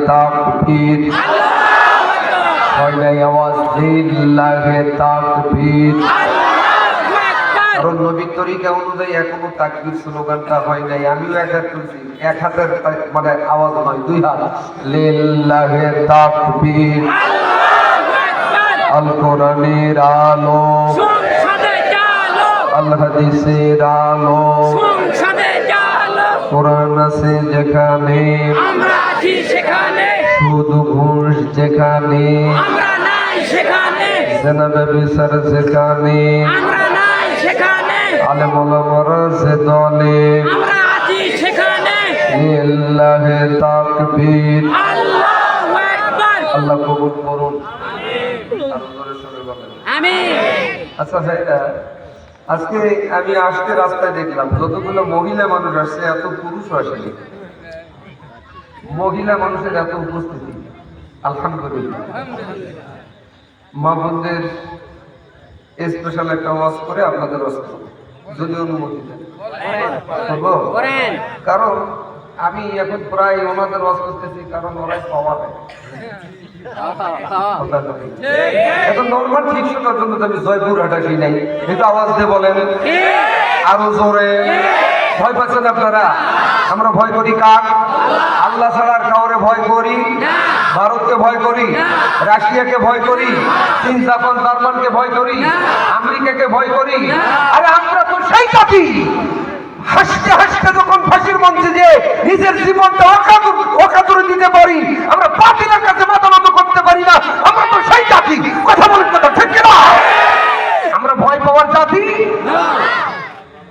তাকবীর হয় নাই আওয়াজ লিল্লাহি তাকবীর। কারণ নবীর তরিকা অনুযায়ী এখনো তাকবীর স্লোগানটা হয় নাই। আমিও এক হাত তুলছি, এক হাতের মানে আওয়াজ নয়, দুই হাত। লিল্লাহি তাকবীর। আল কোরআনের আলো, আল হাদিসের আলো, কোরআন আছে যেখানে, শুধু ঘুষ যেখানে, জেনা ব্যভিচার যেখানে, আলেম ওলামারা যে দলে, লিল্লাহি তাকবীর। আল্লাহ কবুল করুন। আচ্ছা ভাইরা, আজকে আমি আসতে রাস্তায় দেখলাম যতগুলো মহিলা মানুষ আসছে, এত পুরুষ আসেনি। মহিলা মানুষের এত উপস্থিতি, আলহামদুলিল্লাহ। মা বোনদের স্পেশাল একটা ওয়াজ করে আপনাদের ওয়াজ করব, যদি অনুমতি দেন। কারণ আমি এখন প্রায় ওনাদের ওয়াজ করতেছি, কারণ ওরাই পাওয়া যায়। এখন নর্মাল ঠিক শোনার জন্য আমি জয়পুরহাট আসি নাই, একটু আওয়াজ দিয়ে বলেন আরো জোরে। ভয় পাচ্ছেন আপনারা? আমরা ভয় করি কার? আল্লাহ ছাড়া আর কাউরে ভয় করি? ভারতকে ভয় করি, রাশিয়াকে ভয় করি, চীন জাপান জার্মানকে ভয় করি, আমেরিকাকে ভয় করি। আরে আমরা তো সেই জাতি, হাসতে হাসতে যখন ফাঁসির মঞ্চে যে নিজের জীবনটা অকাতুরে দিতে পারি, আমরা বাতিলের কাছে মাথা নত করতে পারি না। আমরা তো সেই জাতি। কথা বলেন, কথা ঠিক না? আমরা ভয় পাওয়ার জাতি।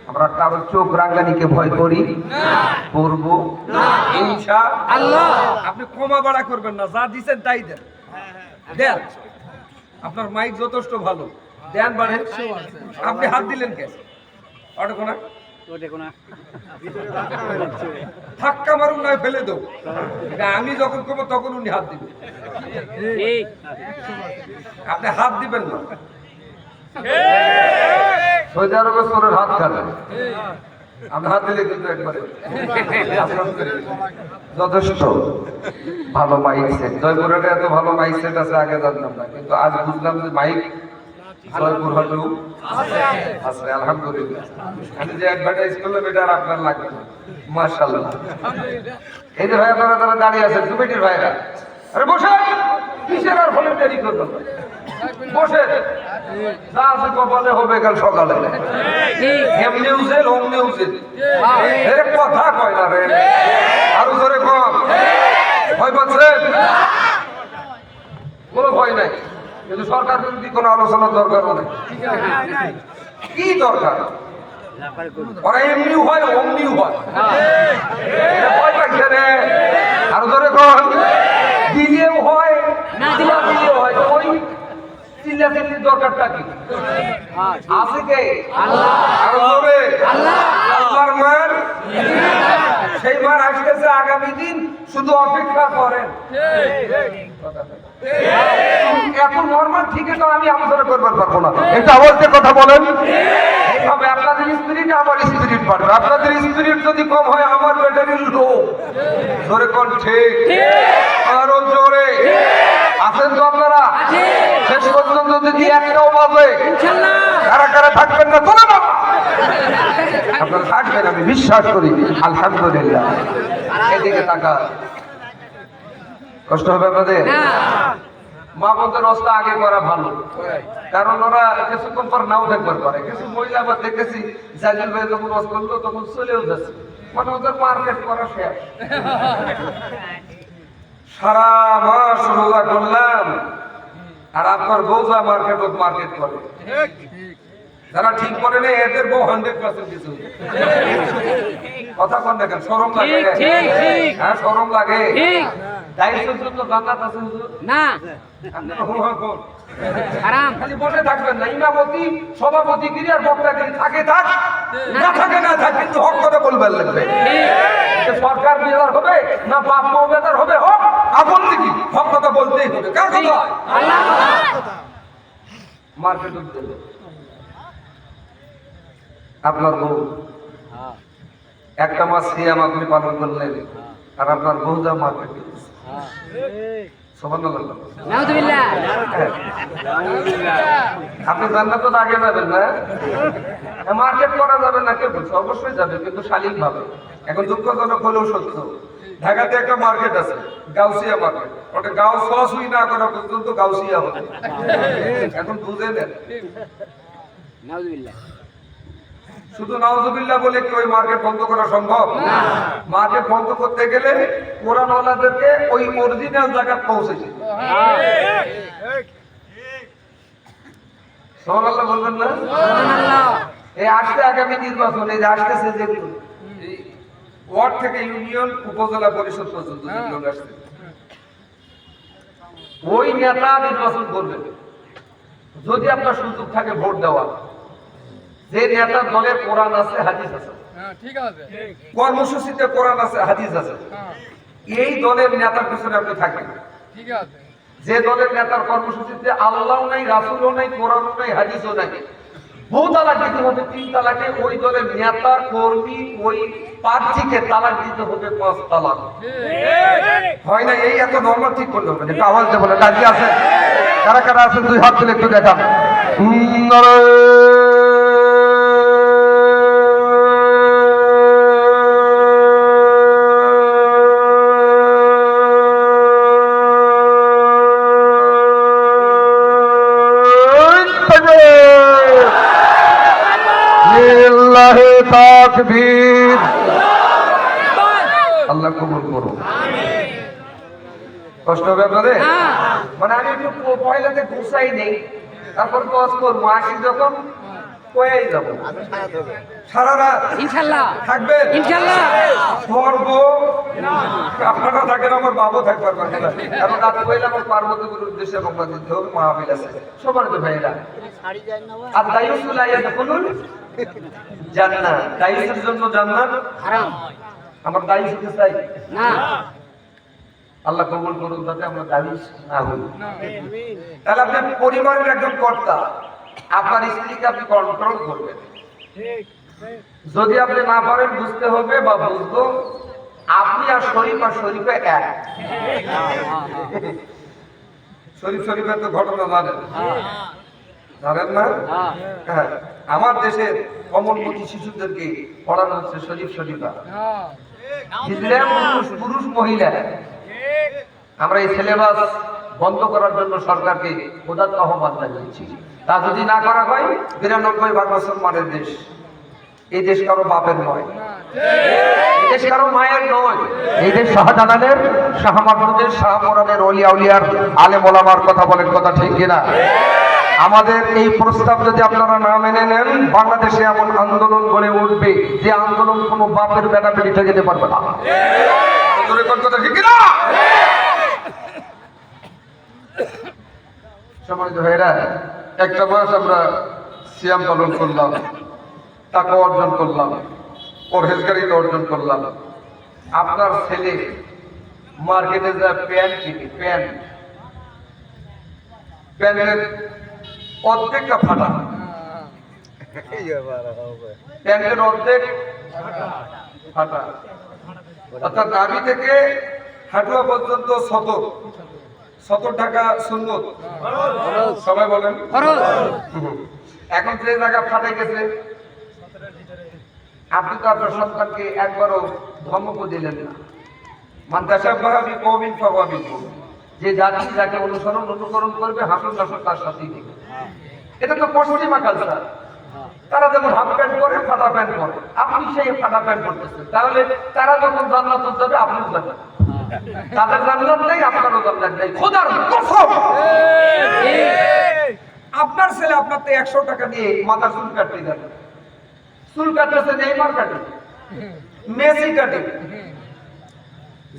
আমরা কারোর চোখ রাঙ্গানিকে ভয় করি, করব ইনশাআল্লাহ। আপনি ক্ষমা বাড়া করবেন না, যা দিচ্ছেন তাই দেন। দেন, আপনার মাইক যথেষ্ট ভালো, দেন বাড়ে। আপনি হাত দিলেন কে? ধাক্কা মারুন, নয় ফেলে দেব। আমি যখন করবো তখন উনি হাত দিবেন, আপনি হাত দিবেন না। সৌদি আরবের সোরের হাত খাবেন, আমি হাত দিলে কিন্তু একবারে যথেষ্ট ভালো মাইক সেট। জয়পুরহাটে এত ভালো মাইক সেট আছে, আগে জানতাম না, কিন্তু আজ বুঝলাম যে মাইক জয়পুরহাটেও আছে। আলহামদুলিল্লাহ। আমি যে অ্যাডভার্টাইজ করলাম এটা আর আপনার লাগবে না, মাশাআল্লাহ। এই যে ভাই আপনারা তারা দাঁড়িয়ে আছেন, কমিটির ভাইরা, আরে বসে কিসের আর ভলেন্টারি করবেন? বসে যা আছে কপালে হবে কাল সকালে। হেম নিউজের হোম নিউজের এর কথা কয় না রে, আরো জোরে কম। ভয় পাচ্ছেন? কোনো ভয় নাই, কিন্তু সরকার বিরোধী কোনো আলোচনার দরকারও নেই। কি দরকার? ওরা এমনিও হয়, অমনিও হয়। ভয় পাচ্ছে রে, আরো জোরে কম। দিলেও হয়, না দিলেও হয়। ওই চিল্লাচিল্লির দরকারটা কি আছে? কে? আল্লাহ। আরো জোরে আল্লাহর মার, সেই মার আসতেছে আগামী দিন, শুধু অপেক্ষা করেন। এখন নর্মাল ঠিক আছে, আমি আলোচনা করবার পারবো না, একটু আওয়াজ দিয়ে কথা বলেন। এইভাবে আপনাদের স্পিরিট আমার স্পিরিট বাড়বে। আপনাদের স্পিরিট যদি কম হয়, আমার ব্যাটারি লো। জোরে কোন ঠিক? আরো জোরে আছেন তো আপনারা? শেষ পর্যন্ত যদি একটাও বাজে, কারা কারা থাকবেন না? তোলে না, আপনারা থাকবেন, আমি বিশ্বাস করি। আলহামদুলিল্লাহ। এদিকে তাকা, কষ্ট হবে আপনাদের? মা বোনদের অবস্থা আগে করা ভালো, কারণ ওরা কিছুক্ষণ পর নাও দেখবার পারে। কিছু মহিলা আবার দেখেছি, জাজিল ভাই যখন ওয়াজ করলো তখন চলেও যাচ্ছে, মানে ওদের মার্কেট করা শেষ। সারা মাস রোজা করলাম, আর আপনার বউ যা মার্কেট করে, যারা ঠিক করে নেই এদের বউ 100% কিছু কথা কন। দেখেন শরম লাগে? হ্যাঁ শরম লাগে। দায়িত্বের জন্য জান্নাত আছে না, খালি বসে থাকবেন না। ইমামতি, সভাপতিগিরি আর বক্তাগিরি থাকে থাক, না থাকে না থাক, কিন্তু হক কথা বলবার লাগবে। সরকার বেজার হবে না বাপ মাও বেজার হবে, হোক আপত্তি কি, হক কথা বলতেই হবে। কার কথা? মার্কেট উঠতে আপনার বউ একটা মাস সিয়াম আপনি পালন করলেন, আর আপনার বউ যা মার্কেট সুবহানাল্লাহ। নাউযুবিল্লাহ। আপনি জান্নাতে তো আগে যাবেন না, মার্কেট করা যাবে না কে বলছে? অবশ্যই যাবে, কিন্তু শালীন ভাবে। এখন দুঃখজনক হলেও সত্য, ঢাকাতে একটা মার্কেট আছে গাউসিয়া মার্কেট, ওটা গাও সসুই না করা পর্যন্ত গাউসিয়া হবে। এখন বুঝে নেন, নাউযুবিল্লাহ। শুধু নাউজুবিল্লাহ বলে কি ওই মার্কেট বন্ধ করা সম্ভব? মার্কেট বন্ধ করতে গেলে কোরআনওয়ালাদেরকে ওই অরিজিনাল জায়গায় পৌঁছেছে। সুবহানাল্লাহ বলবেন না? সুবহানাল্লাহ। এই আসছে আগামী নির্বাচন, এই যে আসতেছে যেগুলো, এই ওয়ার্ড থেকে ইউনিয়ন উপজেলা পরিষদ পর্যন্ত যেগুলো আসছে, ওই নেতা নির্বাচন করবেন যদি আপনার সুযোগ থাকে ভোট দেওয়া। যে নেতার দলের কোরআন আছে, হাদিস আছে, ঠিক আছে। কর্মসূচিতে কোরআন আছে, হাদিস আছে, এই দলের নেতার পিছনে আপনি থাকবেন। ঠিক আছে। যে দলের নেতার কর্মসূচিতে আল্লাহও নাই, রাসূলও নাই, কোরআনও নাই, হাদিসও নাই, বহু তালাক দিতে হবে 3 তালাকে, ওই দলের নেতা কর্মী ওই প্রার্থীকে তালাক দিতে হবে 5 তালাক। হয় না? এই এত নরমাল ঠিক করলে হবে না। একটু আওয়াজ দিয়ে বলে রাজি আছে? কারা কারা আছেন 2 হাত তুলে একটু দেখান। লিল্লাহি তাকবীর। আল্লাহ কবুল করুন। কষ্ট হবে আপনাদের? মানে আমি একটু পয়লাতে গুছাই নেই, তারপর কাজ করবো, আসি যখন কয়েই যাবো সারা রাত ইনশাআল্লাহ থাকবেন, ইনশাআল্লাহ। করবো আপনারা থাকেন, আমার বাবু থাকবার পারবে না, কারণ রাত কইলে আমার পার্বতীর উদ্দেশ্যে রোপা দিতে হবে, মাহফিল আছে সবার তো ভাইরা। আর দায়ুসুল আয়াত বলুন জান্নাত, দায়ুসের জন্য জান্নাত হারাম আমার দায়ুস হতে চাই না। আল্লাহ কবুল করুন, যাতে আমরা দায়ুস না হই। তাহলে আপনি পরিবারের একজন কর্তা, আপনার স্ত্রীকে আপনি কন্ট্রোল করবেন। যদি আপনি না পারেন, বুঝতে হবে বা বুঝবো আপনি আর শরীফে এক। শরীফের তো ঘটনা জানেন, জানেন না? হ্যাঁ, আমার দেশের কমলমতি শিশুদেরকে পড়ানো হচ্ছে শরীফা। ইসলাম পুরুষ মহিলা, আমরা এই সিলেবাস বন্ধ করার জন্য সরকারকে উদাত্ত আহ্বান জানিয়েছি। তা যদি না করা হয়, 92 ভাগ মুসলমানের দেশ, এই দেশ কারো বাপের নয়, এই দেশ কারো মায়ের নয়, এই দেশ শাহজালালের, শাহ মাহমুদের, শাহ মোরানের, ওলিয়া উলিয়ার, আলেম ওলামার। কথা বলেন, কথা ঠিক কিনা? আমাদের এই প্রস্তাব যদি আপনারা না মেনে নেন, বাংলাদেশে এমন আন্দোলন গড়ে উঠবে যে আন্দোলন কোনো বাপের বেটা বেটি থেকে যেতে পারবে না। কথা ঠিক কিনা? সম্মানিত ভাইরা, একটা মাস আমরা সিয়াম পালন করলাম, তাকওয়া অর্জন করলাম, পরহেজগারিতা অর্জন করলাম। আপনার ছেলে মার্কেটে যায় প্যান্ট কিনে, প্যান্টের অর্ধেকটা ফাটা, প্যান্টের অর্ধেক ফাটা, অর্থাৎ নাভি থেকে হাঁটুয়া পর্যন্ত 70 টাকা সুন্নত। সবাই বলেন এখন যে জায়গা ফাটে গেছে, আপনি তো আপনার সন্তানকে একবারও ধমক দিলেন না। যে জাতি যাকে অনুকরণ করবে, হাসন নাসন তার সাথেই দিবে। এটা তো পশ্চিমা কালচার। তারা যেমন হাফ প্যান্ট পরে, ফাটা প্যান্ট পরে, আপনি সেই ফাটা প্যান্ট পরতেছেন। তাহলে তারা যখন জান্নাত যাবে, আপনিও যাবেন। তাদের জান্নাত নেই, আপনারও জান্নাত নেই। খোদার কসম, আপনার ছেলে আপনার তো 100 টাকা দিয়ে মাথা চুল কাটতে যাবে, চুল কাটতেছে নেইমার কাটে, মেসি কাটে,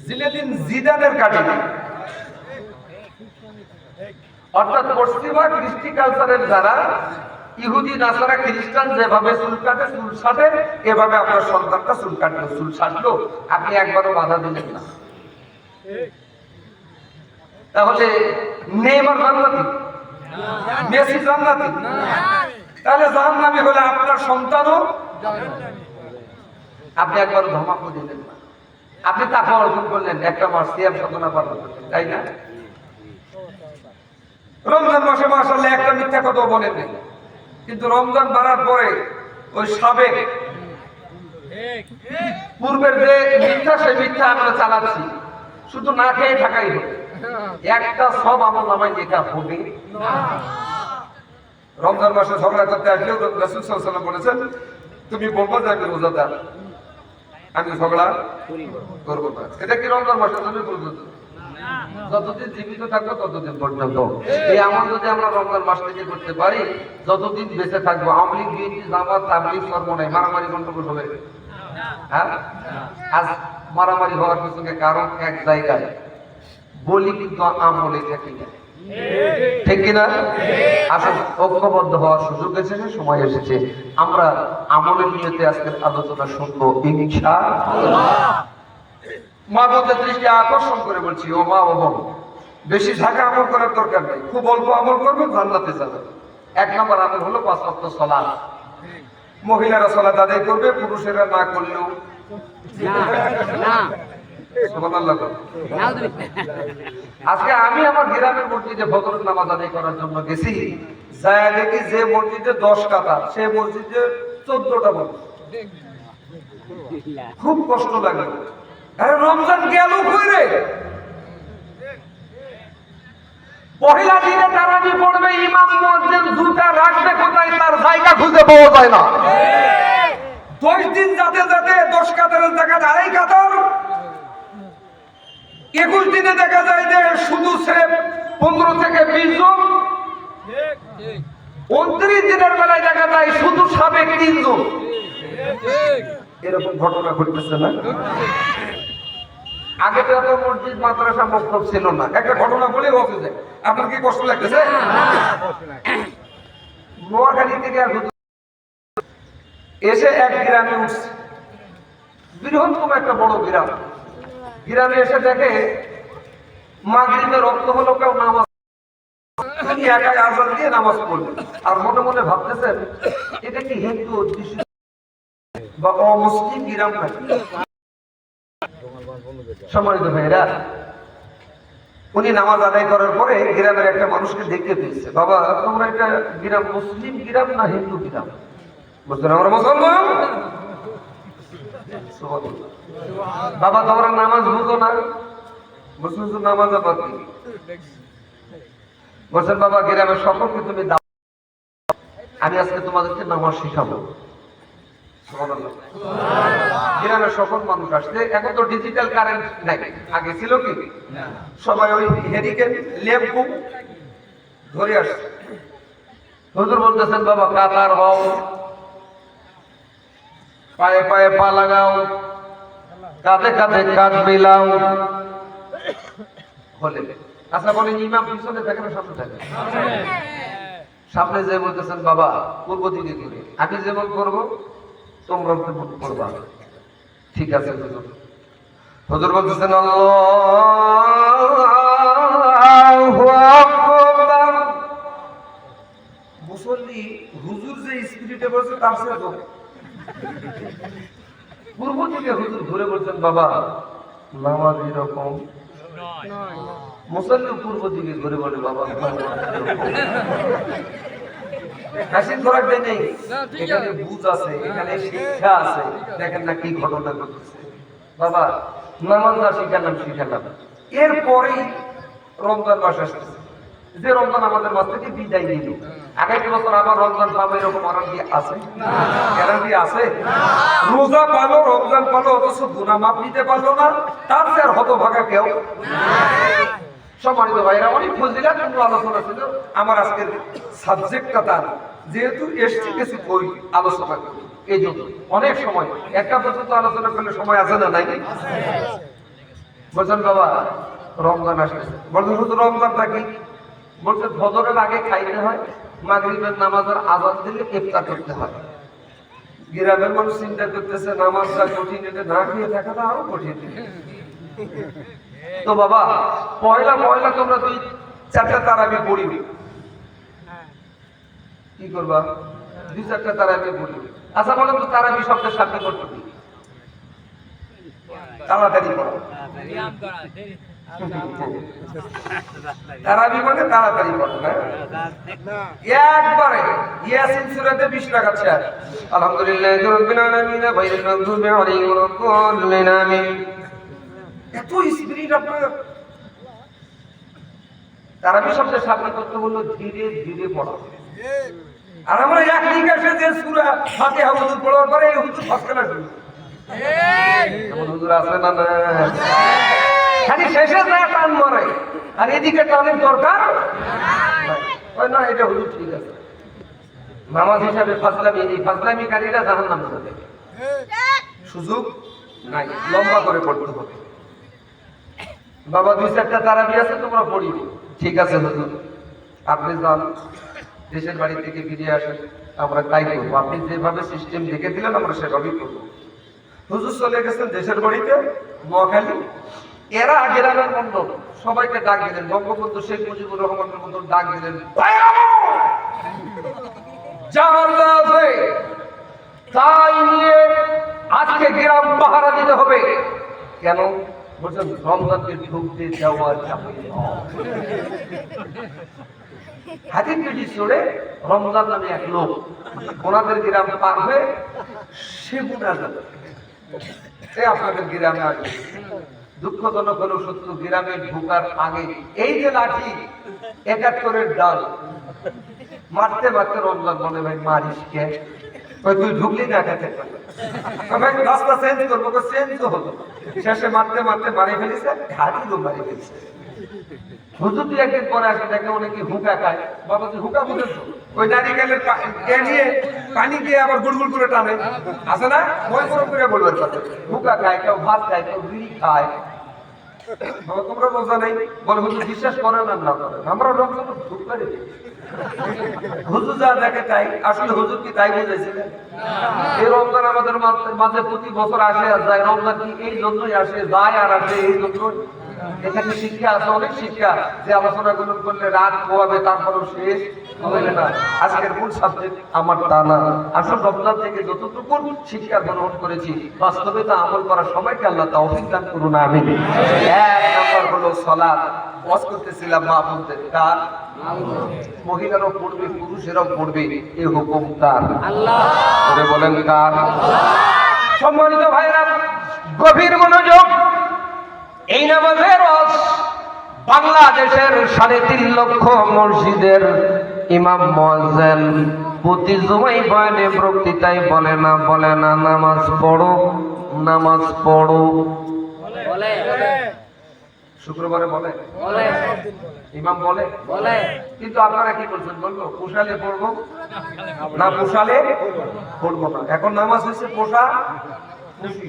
জিনেদিন জিদানের কাটে। অর্থাৎ পশ্চিমা কৃষ্টি কালচারের যারা ইহুদি নাসারা খ্রিস্টান যেভাবে চুল কাটে, চুল ছাটে, এভাবে আপনার সন্তানটা চুল কাটলো, চুল ছাটলো, আপনি একবারও বাধা দিলেন না। তাহলে নেইমার জান্নাতি, মেসি জান্নাতি, তাহলে জাহান্নামী হলে আপনার সন্তানও, আপনি একবারও ধমক দিলেন না। আপনি তাকে অর্জন করলেন, একটা মাস সিয়াম সাধনা পালন করলেন, তাই না? রমজান মাসে মাশাআল্লাহ একটা মিথ্যা কথা বলেন নাই, কিন্তু রমজান বাড়ার পরে ওই সাবেক পূর্বের যে মিথ্যা, সেই মিথ্যা আমরা চালাচ্ছি, শুধু না খেয়ে থাকাই হবে, একটা সব আমল নামায় লেখা হবে না। রমজান মাসে ঝগড়া করতে আসলেও রাসূল সাল্লাল্লাহু আলাইহি ওয়াসাল্লাম বলেছেন, তুমি বলবো যে আমি রোজাদার, আমি ঝগড়া করবো না। এটা কি রমজান মাসের জন্য প্রযোজ্য? যতদিন জীবিত থাকবো ততদিন পর্যন্ত এই আমল যদি আমরা রমজান মাস থেকে করতে পারি, যতদিন বেঁচে থাকবো। আওয়ামী লীগ, বিএনপি, জামাত, তাবলীগ সর্বনাই, মারামারি গন্ডগোল হবে। হ্যাঁ, আজ মারামারি হওয়ার পিছনে কারণ এক জায়গায়, বলি কিন্তু আমলে থাকি না, ঠিক কিনা? আসলে ঐক্যবদ্ধ হওয়ার সুযোগ এসেছে, সময় এসেছে, আমরা আমলের নিয়তে আজকের আলোচনা শুনবো ইনশাআল্লাহ। মা বোনদের দৃষ্টি আকর্ষণ করে বলছি, ও মা ও বোন, বেশি ঢাকা আমল করার দরকার নেই, খুব অল্প আমল করবেন, জান্নাতে যাবেন। ১ নম্বর আমল হলো ৫ ওয়াক্ত সালাত। মহিলারা সালাত আদায় করবে, পুরুষেরা না করলেও সুবহানাল্লাহ। আজকে আমি আমার গ্রামের মসজিদে ফজরের নামাজ আদায় করার জন্য গেছি, যায় দেখি যে মসজিদে 10 কাতার, সে মসজিদে 14টা মানুষ। খুব কষ্ট লাগে। আরে রমজান গেল কই রে? পহেলা দিনে তারাবি পড়বে, ইমাম মুয়াজ্জিন জুতা রাখবে কোথায়, তার জায়গা খুঁজে পাওয়া যায় না। 10 দিন যাতে যাতে 10 কাতারের জায়গা 2.5 কাতার, 21 দিনে দেখা যায় যে শুধু স্রেফ 15 থেকে 20 জন, 29 দিনের বেলায় দেখা যায় শুধু সাবেক 3 জন। এরকম ঘটনা ঘটতেছে না? আগে তো এত মসজিদ মাদ্রাসা মক্তব ছিল না। একটা ঘটনা বলে বলতে যায়, আপনার কি কষ্ট লাগতেছে? নোয়াখালী থেকে এসে এক গ্রামে উঠছে, বৃহত্তম একটা বড় গ্রাম। গ্রামে এসে দেখে মাগরিবের রক্ত হলো, কেউ নামাজ, তিনি একাই আজান দিয়ে নামাজ পড়লেন। আর মনে মনে ভাবতেছেন, এটা কি হিন্দু বা অমুসলিম গ্রাম নাকি? সম্মানিত ভাইরা, উনি নামাজ আদায় করার পরে গ্রামের একটা মানুষকে দেখতে পেয়েছে। বাবা, তোমরা এটা গ্রাম মুসলিম গ্রাম না হিন্দু গ্রাম? বুঝলেন, আমরা মুসলমান। বাবা, তোমরা নামাজ বুঝো না? বলছেন নামাজ আবার কি? বলছেন বাবা, গ্রামের সকলকে তুমি দাও, আমি আজকে তোমাদেরকে নামাজ শিখাবো। গ্রামের সকল মানুষ আসছে। এখন তো ডিজিটাল কারেন্ট নাই, আগে ছিল কি? সবাই ওই হেরিকেন ল্যাম্প ধরে আসছে। হুজুর বলতেছেন, বাবা কাতার হও, পায়ে পায়ে পা লাগাও, কাঁধে কাঁধে কাঁধ মিলাও। বলে আচ্ছা, বলেন ইমাম পিছনে থাকে না সামনে থাকে? সামনে যে বলতেছেন, বাবা পূর্ব দিকে ঘুরে, আমি যেমন করবো তোমরা তেমন করবা। ঠিক আছে হুজুর। হুজুর বলতেছেন, আল্লাহু আকবার। মুসল্লি হুজুর যে স্পিরিটে বলছে তার সাথে জোরে। পূর্ব দিকে হুজুর ঘুরে বলছেন, বাবা নামাজ এরকম। মুসল্লি পূর্ব দিকে ঘুরে বলে, বাবা হাসির খোরাক নেই, এখানে বুঝ আছে, এখানে শিক্ষা আছে। দেখেন না কি ঘটনা ঘটছে। বাবা নামাজ না শিখালাম। এরপরেই রমজান মাস আসতেছে, যে রমজান আমাদের মাছ থেকে বিদায় নিল। আগামী বছর আবার রমজান পাবো, এরকম গ্যারান্টি আছে? গ্যারান্টি আছে? রোজা পালো, রমজান পালো, অথচ গুনাহ মাফ নিতে পারলো না, তার চেয়ে আর হতভাগা কেউ। সম্মানিত ভাইরা, অনেক ফজিলাত আলোচনা ছিল। আমার আজকের সাবজেক্টটা তার, যেহেতু এসছি কিছু বই আলোচনা করি, এই জন্য অনেক সময় একটা পর্যন্ত আলোচনা করলে সময় আছে না? নাই? বলছেন বাবা রমজান আসতেছে। বলছেন শুধু রমজানটা কি? বলছে ফজরের আগে খাইতে হয়, মাগরিবের নামাজের আজান দিলে ইফতার করতে হয়। গ্রামের মানুষ চিন্তা করতেছে নামাজটা কঠিন, এটা না খেয়ে থাকাটা আরো কঠিন। তো বাবা পয়লা তোমরা 2-4টা তারাবি পড়িবে, কি করবা? 2-4টা তারাবি পড়িবে। আচ্ছা বলেন তো, তারাবি শব্দের সাথে করতে কি? তাড়াতাড়ি পড়ো। তারাবি মানে তাড়াতাড়ি পড়ো না, একবারে ইয়াসিন সূরাতে 20 রাকাত শেষ। আলহামদুলিল্লাহি রাব্বিল আলামিন গায়রিল মাগদুবি আলাইহিম ওয়ালাদ-দাল্লিন আমিন। এত স্পিরিট আপনার। তারাবি শব্দের সামনে করতে বললো ধীরে ধীরে পড়া। আর আমরা এক নিকাশে যে সূরা ফাতিহা হুজুর পড়ার পরে এই হুজুর ফসকেলা শুরু। এমন হুজুর আছে না? না, খালি শেষে যা টান মারে আর এদিকে টানের দরকার নাই। না, এটা হুজুর ঠিক আছে। নামাজ হিসাবে ফাজলামি, এই ফাজলামিকারীরা জাহান্নামে যাবে, সুযোগ নাই, লম্বা করে পড়তে হবে। বাবা 2-4টা তারাবি আছে তোমরা পড়িও, ঠিক আছে হুজুর আপনি যান দেশের বাড়ি থেকে ফিরে আসেন, আমরা তাই করবো। আপনি যেভাবে সিস্টেম দেখে দিলেন আমরা সেভাবেই করবো। হুজুর চলে গেছেন দেশের বাড়িতে নোয়াখালী, এরা গ্রামের মন্ডল সবাইকে ডাক দিলেন, বঙ্গবন্ধু শেখ মুজিবুর রহমানের মতো ডাক দিলেন, তাই নিয়ে আজকে গ্রাম পাহারা দিতে হবে। কেন বলছেন? রমজানকে ঢুকতে দেওয়া যাবে না। হাতির পিঠি চড়ে রমজান নামে এক লোক ওনাদের গ্রাম পার হয়ে সেগুনা যাবে, আপনাদের গ্রামে আসবে। দুঃখজনক হলো সত্য, গ্রামে ঢোকার আগে এই যে লাঠি 71-এর ডাল মারতে মারতে রমজান মনে ভাই মারিস কে? তুই ঢুকলি না খেতে রাস্তা চেঞ্জ করবো, চেঞ্জ হলো। শেষে মারতে মারতে মারি ফেলেছে, ঘাটিও মারি ফেলেছে। হুজুর 2 একদিন পরে আসে, দেখে অনেকে হুকা খায়। বাবা যে হুকা বুঝেছ, ওই নারিকেলের নিয়ে পানি দিয়ে আবার গুড়গুড় করে টানে, আছে না? ওই গরম করে বলবেন হুকা খায়, কেউ ভাত খায়, কেউ বিড়ি খায়। তোমরা রোজা নেই বলে হুজুর বিশ্বাস করেন আর না করেন, আমরা রমজান ঢুক পারি। হুজুর যা দেখে তাই, আসলে হুজুর কি তাই বুঝেছিলেন? এই রমজান আমাদের মাঝে প্রতি বছর আসে আর যায়। রমজান কি এই জন্যই আসে, যায় আর আসে এই জন্যই। এখানে শিক্ষা আছে, অনেক শিক্ষা, যে আলোচনা গুলো করলে রাত পোয়াবে তারপরও শেষ হবে না। আজকের মূল সাবজেক্ট আমার তা না। আসল রমজান থেকে যতটুকু শিক্ষা গ্রহণ করেছি বাস্তবে তা আমল করার সবাইকে আল্লাহ তৌফিক দান করুন, আমিন। 1 নম্বর হলো সালাত। ওয়াজ করতেছিলাম মা বোনদের, কার? মহিলারাও পড়বে, পুরুষেরাও পড়বে, এই হুকুম কার? আল্লাহ। বলেন কার? সম্মানিত ভাইরা, গভীর মনোযোগ। এই নামাজের রস বাংলাদেশের 3.5 লক্ষ মসজিদের ইমাম মুয়াজ্জিন প্রতি জুমায় বয়ানে বক্তৃতায় বলে না নামাজ পড়ো, নামাজ পড়ো। বলে শুক্রবারে বলে, ইমাম বলে, কিন্তু আপনারা কি বলছেন? বলবো পোষালে পড়বো না, পোষালে পড়বো না। এখন নামাজ হচ্ছে পোষা খুশি।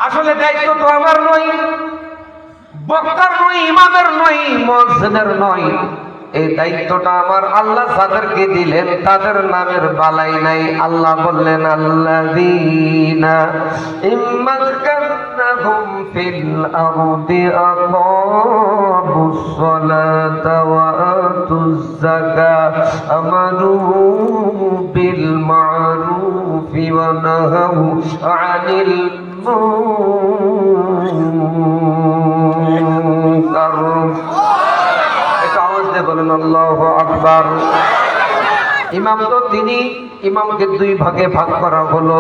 আসলে দায়িত্ব তো আমার নয়, বক্তার নয়, ইমামের নয়, মুয়াজ্জিনের নয়। এই দায়িত্বটা আমার আল্লাহ যাদেরকে দিলেন তাদের নামের বালাই নাই। আল্লাহ বললেন আল্লাযীনা ইম্মাক্কান্নাহুম ফিল আরদি আকামুস সালাতা ওয়া আতুজ যাকাত আমারু বিল মা'রুফি ওয়া নাহাউ আনিল মুনকার। বলেন আল্লাহু আকবার। ইমাম তো তিনি, ইমামকে 2 ভাগে ভাগ করা হলো।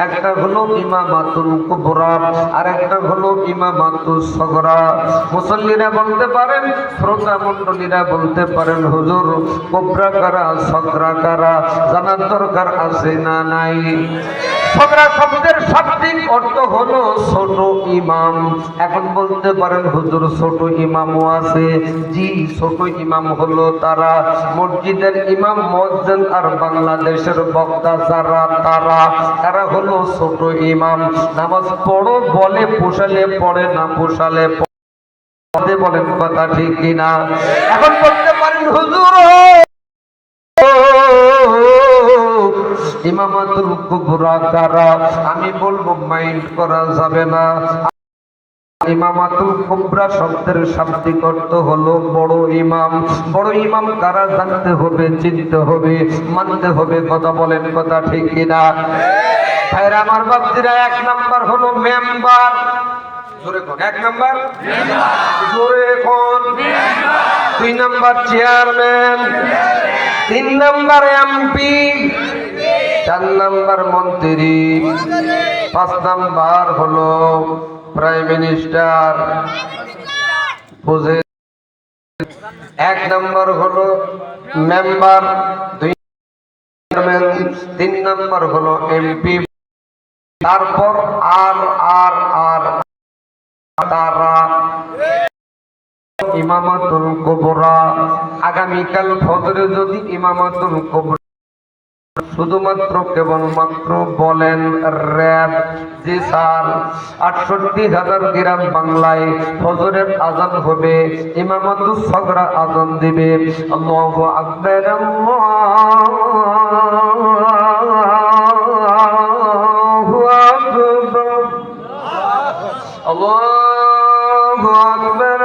একটা হলো ইমামাতুল কুবরা আর একটা হলো ইমামাতুস সগরা। মুসল্লিরা বলতে পারেন, শ্রোতা মণ্ডলীরা বলতে পারেন, হুজুর কুবরা কারা সগরা কারা জানার দরকার আছে না নাই? সগরা শব্দের শাব্দিক অর্থ হলো ছোট ইমাম। এখন বলতে পারেন হুজুর ছোট ইমামও আছে। জি, ছোট ইমাম হলো তারা মসজিদের ইমাম মুয়াজ্জিন আর বাংলাদেশের বক্তা যারা তারা হলো ছোট ইমাম। নামাজ পড়ো বলে, পোষালে পড়ে না, পোষালে পড়ে। বলেন কথা ঠিক কিনা? এখন বলতে পারেন হুজুর ইমামাতুল কুবরা কারা? আমি বলবো মাইন্ড করা যাবে না। ইমামাতুল কুবরা শব্দের শাব্দিক অর্থ হলো বড় ইমাম। বড় ইমাম কারা জানতে হবে, চিনতে হবে, মানতে হবে। কথা বলেন, কথা ঠিক কিনা? ভাইরা আমার বাপজিরা, 1 নাম্বার হলো মেম্বার। জোরে কোন 1 নাম্বার? জোরে কোন? 2 number chairman, 3 number MP, 4 number মন্ত্রী, 5 নাম্বার হলো প্রাইম মিনিস্টার। বুঝে? 1 নাম্বার হলো মেম্বার, 2 চেয়ারম্যান, 3 নাম্বার হলো এমপি, তারপর আর তারা ইমামাতুল কুবরা। আগামীকাল ফজরে যদি ইমামাতুল কুবরা শুধুমাত্র কেবলমাত্র বলেন র‍্যাব, জি স্যার, ৬৮,০০০ গ্রাম বাংলায় ফজরের আজান হবে, ইমামাতুস সগরা আজান দিবে। আল্লাহু আকবার, আল্লাহু আকবার, আল্লাহু আকবার,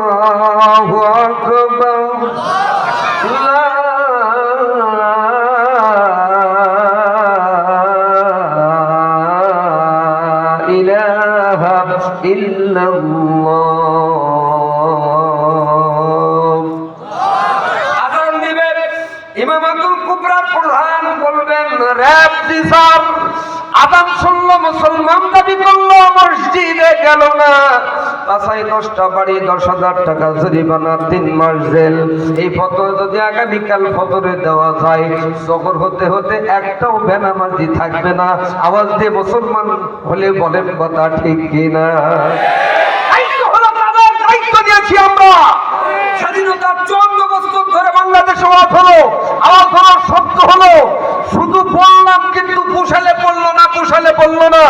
আল্লাহু আকবার, লা ইলাহা ইল্লাল্লাহ। আজান দিবে, ইমামাতুল কুবরার প্রধান বলবেন র‍্যাব, জি স্যার। আজান শুনলো, মুসলমান দাবি করলো, মসজিদে গেল না, বাসায় 10টা বাড়ি, 10,000 টাকা জরিমানা, 3 মাস জেল। এই ফতোয়া যদি আগামীকাল ফজরে দেওয়া যায়, জোহর হতে হতে একটাও বেনামাজি থাকবে না। আওয়াজ দিয়ে মুসলমান হলে বলেন, কথা ঠিক কিনা? দায়িত্ব হলো তাদের, দায়িত্ব নিয়েছি আমরা। স্বাধীনতার 54 বছর ধরে বাংলাদেশে আওয়াজ হলো, আওয়াজ হলো, শব্দ হলো, শুধু বললাম কিন্তু পুষালে পড়লো না, পুষালে পড়লো না।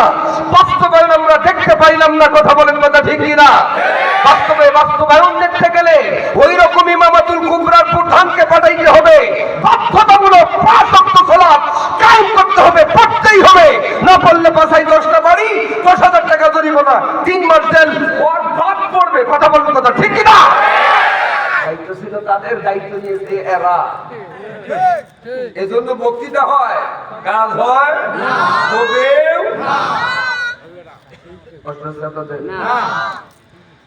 বাস্তবায়ন আমরা দেখতে পাইলাম না। কথা বলেন, কথা ঠিক কিনা? বাস্তবায়ন দেখতে গেলে ওই রকম ইমামাতুল কুবরার প্রধানকে পাঠাইতে হবে। বাধ্যতামূলক 5 ওয়াক্ত সালাত কায়েম করতে হবে, পড়তেই হবে। না পড়লে বাসায় 10টা বাড়ি, 10,000 টাকা জরিমানা, 3 মাস জেল। ওর বাদ পড়বে। কথা বলেন, কথা ঠিক কিনা? দায়িত্ব ছিল তাদের, দায়িত্ব নিয়েছে এরা। এজন্য বক্তৃতা হয়, কাজ হয় না, হবেও না।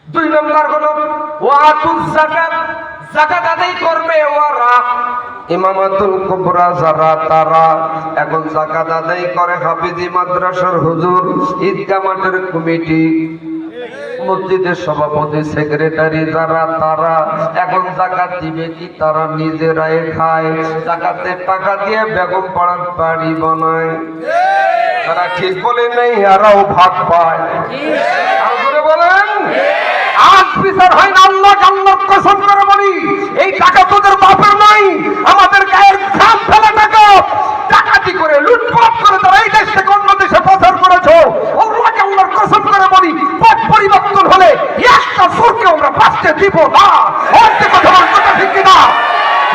2 নম্বর হলো ওয়াতুজ যাকাত, যাকাত আদায় করবে ওরা। ইমামাতুল কুবরা যারা, তারা এখন যাকাত আদায় করে হাফিজি মাদ্রাসার হুজুর, ঈদগাহ মাঠের কমিটি, মসজিদের সভাপতি, সেক্রেটারি যারা, তারা এখন যাকাত দিবে কি? তারা নিজেরাই খায়। যাকাতের টাকা দিয়ে বেগম পাড়ার বাড়ি বানায়। তারা ঠিক বলে নেই, এরাও ভাগ পায়। আর করে বলেন, আজ বিচার হয় না। আল্লাহর কসম করে বলি, এই টাকা তোদের বাপের নয়, আমাদের গায়ের ঘাম ফেলা টাকা। ডাকাতি করে, লুটপাট করে তারা এই দেশ থেকে অন্য দেশে পাচার করেছো। আল্লাহর কসম করে বলি, পথ পরিবর্তন হলে একটা সুরকে আমরা বাঁচতে দিব না। কথা বল, কথা ঠিক কিনা?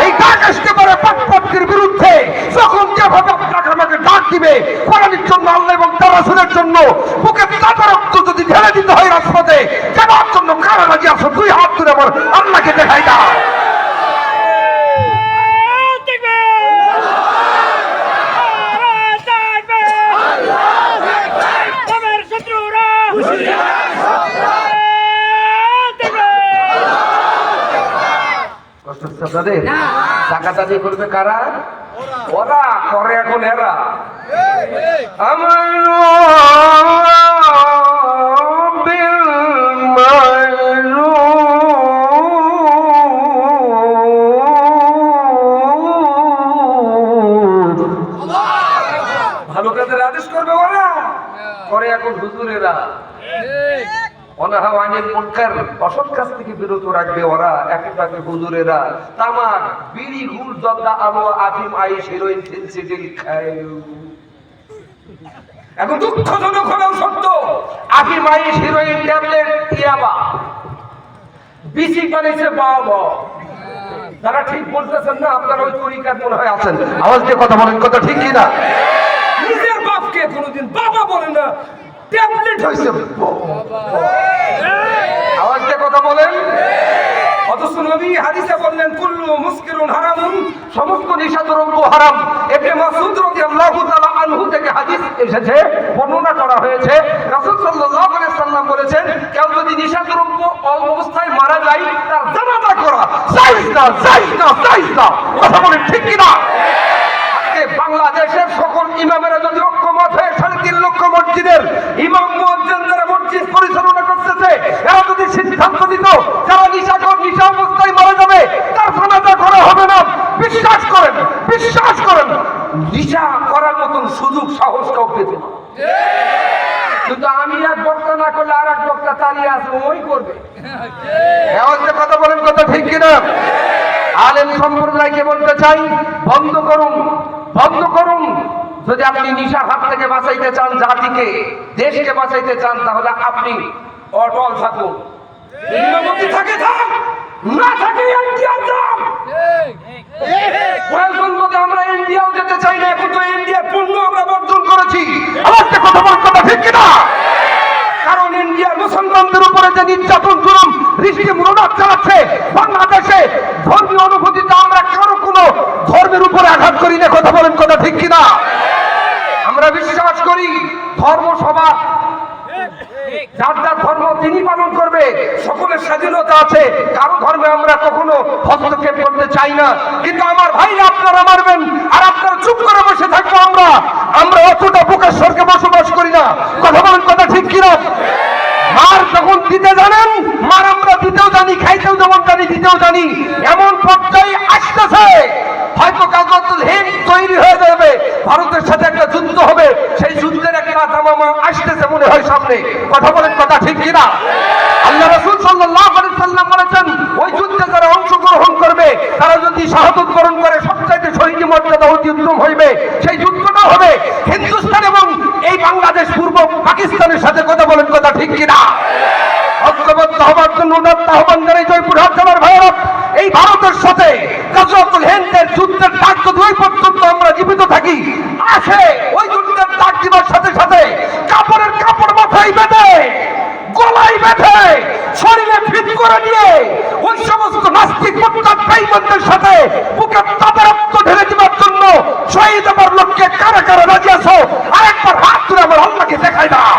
এই ডাক আসতে পারে পথপথের বিরুদ্ধে। যখন যেভাবে আপনাকে আমাকে ডাক দিবে, কোরআনের জন্য, আল্লাহ এবং তার রাসূলের জন্য বুকে তাজা রক্ত যদি ঢেলে দিতে হয় রাজপথে, যাবার জন্য কারা রাজি আছো? 2 হাত তুলে আমার আল্লাহকে দেখাই দাও। টাকা দাবি করবে কারা? ওরা করে, এখন এরা। আমার ভালো কাজের আদেশ করবে ওরা, করে এখন হুজুরেরা। অনাহাওয়ানিল মুনকার, অসৎ কাজ থেকে বিরত রাখবে ওরা, একটাকে হুজুরেরা। তামাক, বিড়ি, ঘুষ, জর্দা, আলো, আফিম, আইস, হেরোইন, ফেন্সিডিল খায়। এখন দুঃখজনক হলেও সত্য, আফিম, আইস, হেরোইন, ট্যাবলেট, ইয়াবা, বিসি বানিয়েছে বাবা। যারা ঠিক বলতেছেন না আপনারা ওই তরিকার মনে হয় আছেন। আওয়াজ দিয়ে কথা বলেন, কথা ঠিক কি না? নিজের বাপকে কোনোদিন বাবা বলে না, ট্যাবলেট হয়েছে। আওয়াজ দিয়ে কথা বলেন। অথচ নবী হাদিসে বললেন কুল্লু মুসকিরুন হারামুন, সমস্ত নিশাদ্রব্য হারাম। ইবনে মাসউদ রাদিয়াল্লাহু তাআলা আনহু থেকে হাদিস এসেছে, বর্ণনা করা হয়েছে, রাসূল সাল্লাল্লাহু আলাইহি সাল্লাম বলেছেন, কেউ যদি নিশাদ্রব্য অবস্থায় মারা যায় তার জানাজা করা জায়েজ না, জায়েজ না, জায়েজ না। কথা বলেন ঠিক কি না? আজকে বাংলাদেশের সকল ইমামেরা যদি ঐক্যমত হয়ে 3.5 লক্ষ মসজিদের ইমাম মুয়াজ্জিন যারা মসজিদ পরিচালনা করতেছে, এরা যদি সিদ্ধান্ত দিত যারা নিশাখোর নিশা অবস্থায় মারা যাবে তার জানাজা করা হবে না, বিশ্বাস করেন, বিশ্বাস করেন, নিশা করার মতন সুযোগ সাহসটাও পেত না। কিন্তু আমি এক বক্তা না করলে আর এক বক্তা দাঁড়িয়ে আসবে, ওই করবে। কথা বলেন, কথা ঠিক কিনা? আলেম সম্প্রদায়কে বলতে চাই, বন্ধ করুন, বন্ধ করুন। যদি আপনি নিশার হাত থেকে বাঁচাইতে চান জাতিকে, দেশকে বাঁচাইতে চান, তাহলে আপনি অটল থাকুন। ইমামতি থাকে থাক, না থাকে ইন্ডিয়া যান। প্রয়োজন মতো আমরা ইন্ডিয়াও যেতে চাই না, এখন তো ইন্ডিয়ার পণ্য আমরা বর্জন করেছি। আমার যে কথা বলেন, কথা ঠিক কিনা? কারণ ইন্ডিয়ার মুসলমানদের উপরে যে নির্যাতন জুলুম দৃষ্টি মনোনাথ চালাচ্ছে, বাংলাদেশে ধর্মীয় অনুভূতিতে আমরা কারো কোনো ধর্মের উপরে আঘাত করি না। কথা বলেন, কথা ঠিক কিনা? আমরা বিশ্বাস করি ধর্মসভা যার যার ধর্ম তিনি পালন করবে, সকলের স্বাধীনতা আছে, কারো ধর্মে আমরা কখনো হস্তক্ষেপ করতে চাই না। কিন্তু আমার ভাই আপনারা মারবেন আর আপনারা চুপ করে বসে থাকবো, আমরা অতটা বুকেশ্বরকে বসবাস করি না। কথা বলেন, কথা ঠিক কিনা? মার যখন দিতে জানেন, মার আমরা দিতেও জানি, খাইতেও যেমন জানি, দিতেও জানি। এমন পর্যায়ে আসতেছে হয়তো গাজওয়াতুল হিন্দ তৈরি হয়ে যাবে, ভারতের সাথে একটা যুদ্ধ হবে, সেই যুদ্ধের একটা দামামা আসতেছে মনে হয় সামনে। কথা বলেন, কথা ঠিক কিনা? আল্লাহ রাসূল সাল্লাল্লাহু আলাইহি সাল্লাম বলেছেন, ওই যুদ্ধে যারা অংশগ্রহণ করবে তারা যদি শাহাদাত বরণ করে সবচাইতে শহীদ মর্যাদা অতি উত্তম হইবে। সেই যুদ্ধটা হবে হিন্দুস্তান এবং এই বাংলাদেশ পূর্ব পাকিস্তানের সাথে। কথা বলেন, কথা ঠিক কিনা? ঐক্যবদ্ধ হবার জন্য আহ্বান জানাই জয়পুরহাট জেলার ভাইয়েরা, এই ভারতের সাথে গাজওয়াতুল হিন্দের যুদ্ধের ডাক যদি ওই পর্যন্ত আমরা জীবিত থাকি, আসে ওই যুদ্ধের ডাক দিবার সাথে সাথে কাপড়ের কাপড় মাথায় বেঁধে, গলায় বেঁধে, শরীরে ফিট করে নিয়ে ওই সমস্ত নাস্তিক মুরতাদ বেঈমানদের সাথে বুকে তাদের রক্ত ঢেলে দিবার জন্য শহীদ হবার লোককে কারা কারা রাজি আছো? আরেকবার হাত তুলে আমার আল্লাহকে দেখাই দাও।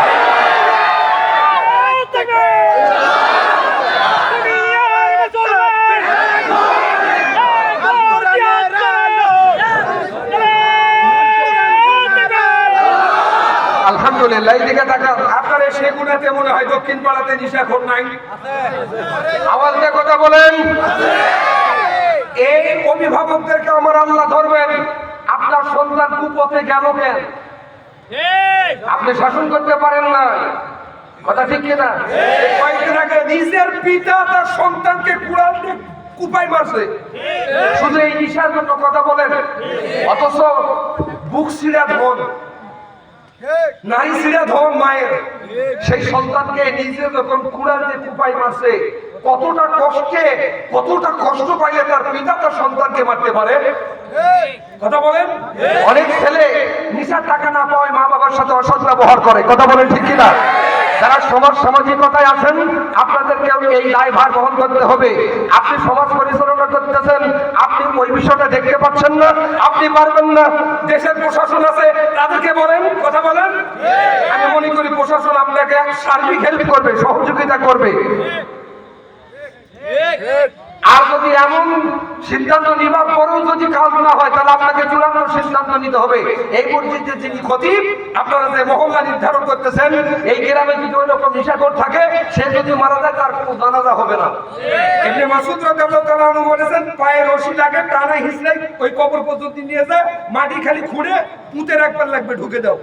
আলহামদুলিল্লাহ। এইদিকে তাকান, আপনার এই সেগুনাতে মনে হয় দক্ষিণ পাড়াতে নিশাখোর নাই। আওয়াজ দিয়ে কথা বলেন। এই অভিভাবকদেরকে আমার আল্লাহ ধরবেন। আপনার সন্তান কুপথে গেল কেন? আপনি শাসন করতে পারেন না। কথা ঠিক কিনা? কয়েকদিন আগে নিজের পিতা তার সন্তানকে কুড়াল দিয়ে কুপাই মারছে। শুধু এই নিশার জন্য কথা বলেন, অথচ বুক ছিঁড়া ধন, নারী ছিঁড়া ধন মায়ের, সেই সন্তানকে নিজে যখন কুড়াল দিয়ে কুপাই মারছে, কতটা কষ্টে, কতটা কষ্ট পাইলে তার পিতা তার সন্তানকে মারতে পারে? কথা বলেন। অনেক ছেলে নিশার টাকা না পাওয়ায় মা বাবার সাথে অসৎ ব্যবহার করে। কথা বলেন ঠিক কিনা? যারা সামাজিকতায় আছেন আপনাদেরকে এই দায়ভার বহন করতে হবে। আপনি সমাজ পরিচালনা করতেছেন, আপনি ওই বিষয়টা দেখতে পাচ্ছেন না, আপনি পারবেন না। দেশের প্রশাসন আছে, তাদেরকে বলেন, কথা বলেন। আমি মনে করি প্রশাসন আপনাকে সার্বিক হেল্প করবে, সহযোগিতা করবে। আর যদি এমন সিদ্ধান্ত নিবার পরেও যদি কাজ না হয়, তাহলে আপনাকে চূড়ান্ত সিদ্ধান্ত নিতে হবে। এই মসজিদে যিনি খতিব, আপনারা যে মহল্লা নির্ধারণ করতেছেন, এই গ্রামে যদি ওই রকম নিশাখোর থাকে, সে যদি মারা যায় তার কোনো জানাজা হবে না। ইবনে মাসউদ রাদিয়াল্লাহু তাআলা আনহু বলেছেন, পায়ে রশি লাগে, টানা হিসলাই ওই কবর পর্যন্ত নিয়ে যায়, মাটি খালি খুঁড়ে পুঁতে রাখবার লাগবে, ঢুকে দাও।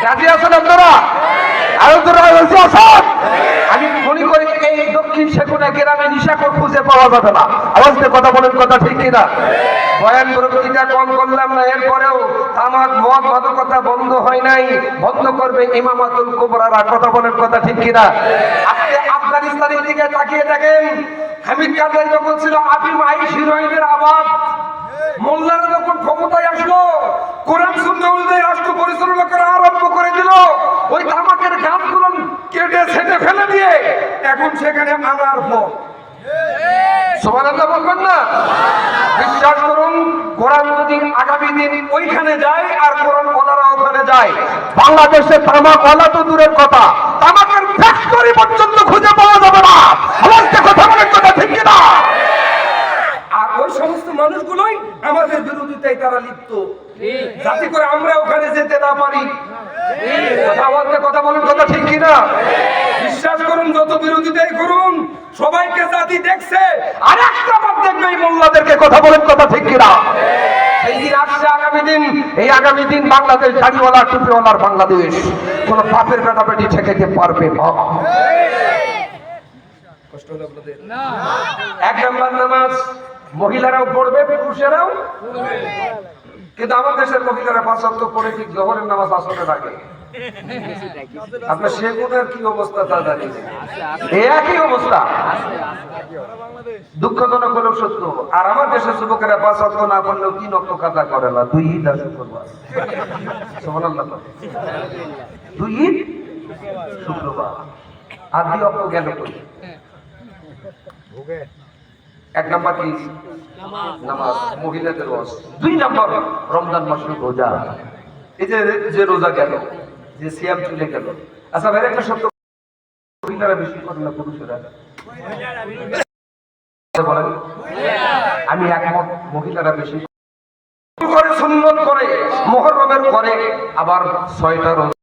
রাজি আছেন আপনারা? আরো তোরা রাজি আছেন? আমি মনে করি এই দক্ষিণ সেগুনা গ্রামে নিশাখোর খুঁজে পাওয়া যাবে না। আওয়াজ দিয়ে কথা বলেন, কথা ঠিক কিনা? বয়ান প্রবৃত্তিটা কম করলাম না, এরপরেও তামাক মদ মাদকতা বন্ধ হয় নাই, বন্ধ করবে ইমামাতুল কুবরারা। কথা বলেন, কথা ঠিক কিনা? আপনি আফগানিস্তানের দিকে তাকিয়ে দেখেন, হামিদ কারজাই যখন ছিল আফিম আইস হিরোইনের আবাদ, মোল্লারা যখন ক্ষমতায় আসলো কোরআন সুন্নাহ অনুযায়ী রাষ্ট্র পরিচালনা করা আরম্ভ করে দিল, ওই তামাকের গাছগুলো কেটে ছেটে ফেলে দিয়ে এখন সেখানে আনার ফল। সুবহানাল্লাহ বলবেন না? বিশ্বাস করুন, কোরআন যদি আগামী দিন ওইখানে যায় আর কোরআন ওনারা ওখানে যায়, বাংলাদেশে তামাক ওয়ালা তো দূরের কথা, তামাকের ফ্যাক্টরি পর্যন্ত খুঁজে পাওয়া যাবে না। আমাকে কথা বলেন, কথা ঠিক কি না? আর ওই সমস্ত মানুষগুলোই আমাদের বিরোধিতায় তারা লিপ্ত, যাতে করে আমরা ওখানে যেতে না পারি। আমাকে কথা বলেন, কথা ঠিক কি না? বিশ্বাস করুন, যত বিরোধিতাই করুন, সবাইকে জাতি দেখছে। আর একটা বার দেখবে এই মোল্লাদেরকে, কথা বলেন, কথা ঠিক কি না? সেই দিন আসছে আগামী দিন, এই আগামী দিন বাংলাদেশ দাড়িওয়ালা টুপিওয়ালার বাংলাদেশ, কোন বাপের বেটা বেটি ঠেকাইতে পারবে না। কষ্ট হলো আপনাদের? না এক নাম্বার নামাজ মহিলারাও পড়বে, পুরুষেরাও, কিন্তু আমার দেশের মহিলারা 5 ওয়াক্ত পড়ে ঠিক জোহরের নামাজ আসরের আগে। আপনার সেগুনের কি অবস্থা তা জানি না। এই একই অবস্থা, দুঃখজনক হলেও সত্য। আর আমার দেশের যুবকেরা 5 ওয়াক্ত না পড়লেও 3 ওয়াক্ত কাজা করে না, 2 ঈদ আর শুক্রবার। সুবহানাল্লাহ। 2 ঈদ শুক্রবার আর 2 ওয়াক্ত গেল কই? এক নাম্বার কি? নামাজ, মহিলাদের ওয়াজ। 2 নাম্বার রমজান মাসের রোজা। এই যে রোজা গেল, যে সিয়াম চলে গেল। আচ্ছা ভাই, একটা সত্য, মহিলারা বেশি করে না পুরুষেরা? বলেন, আমি একমত, মহিলারা বেশি করে, সুন্নত করে, মুহররমের করে, আবার 6টা রোজা।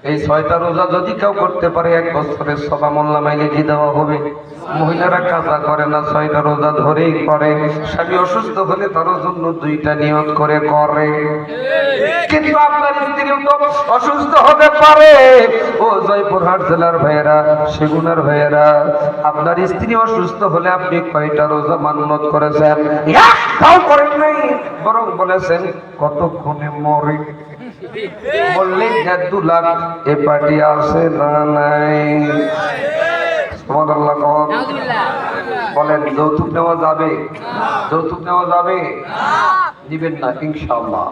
এই 6টা রোজা যদি কেউ করতে পারে 1 বছরের সওয়াব মোল্লামায় লিখে দেওয়া হবে। মহিলারা কাজা করে না, 6টা রোজা ধরেই করে। স্বামী অসুস্থ হলে তার জন্য 2টা নিয়ত করে করে। কিন্তু আপনার স্ত্রীও তো অসুস্থ হতে পারে। ও জয়পুরহাট জেলার ভাইয়েরা, সেগুনার ভাইয়েরা, আপনার স্ত্রী অসুস্থ হলে আপনি কয়টা রোজা মান্যত করেছেন? একটাও করেন নাই, বরং বলেছেন কতক্ষণে মরে। বললে 2 লাখ এ পার্টি আছে না নাই? সুবহানাল্লাহ। বলেন, যৌতুক নেওয়া যাবে? যৌতুক নেওয়া যাবে? দিবেন না ইনশাআল্লাহ।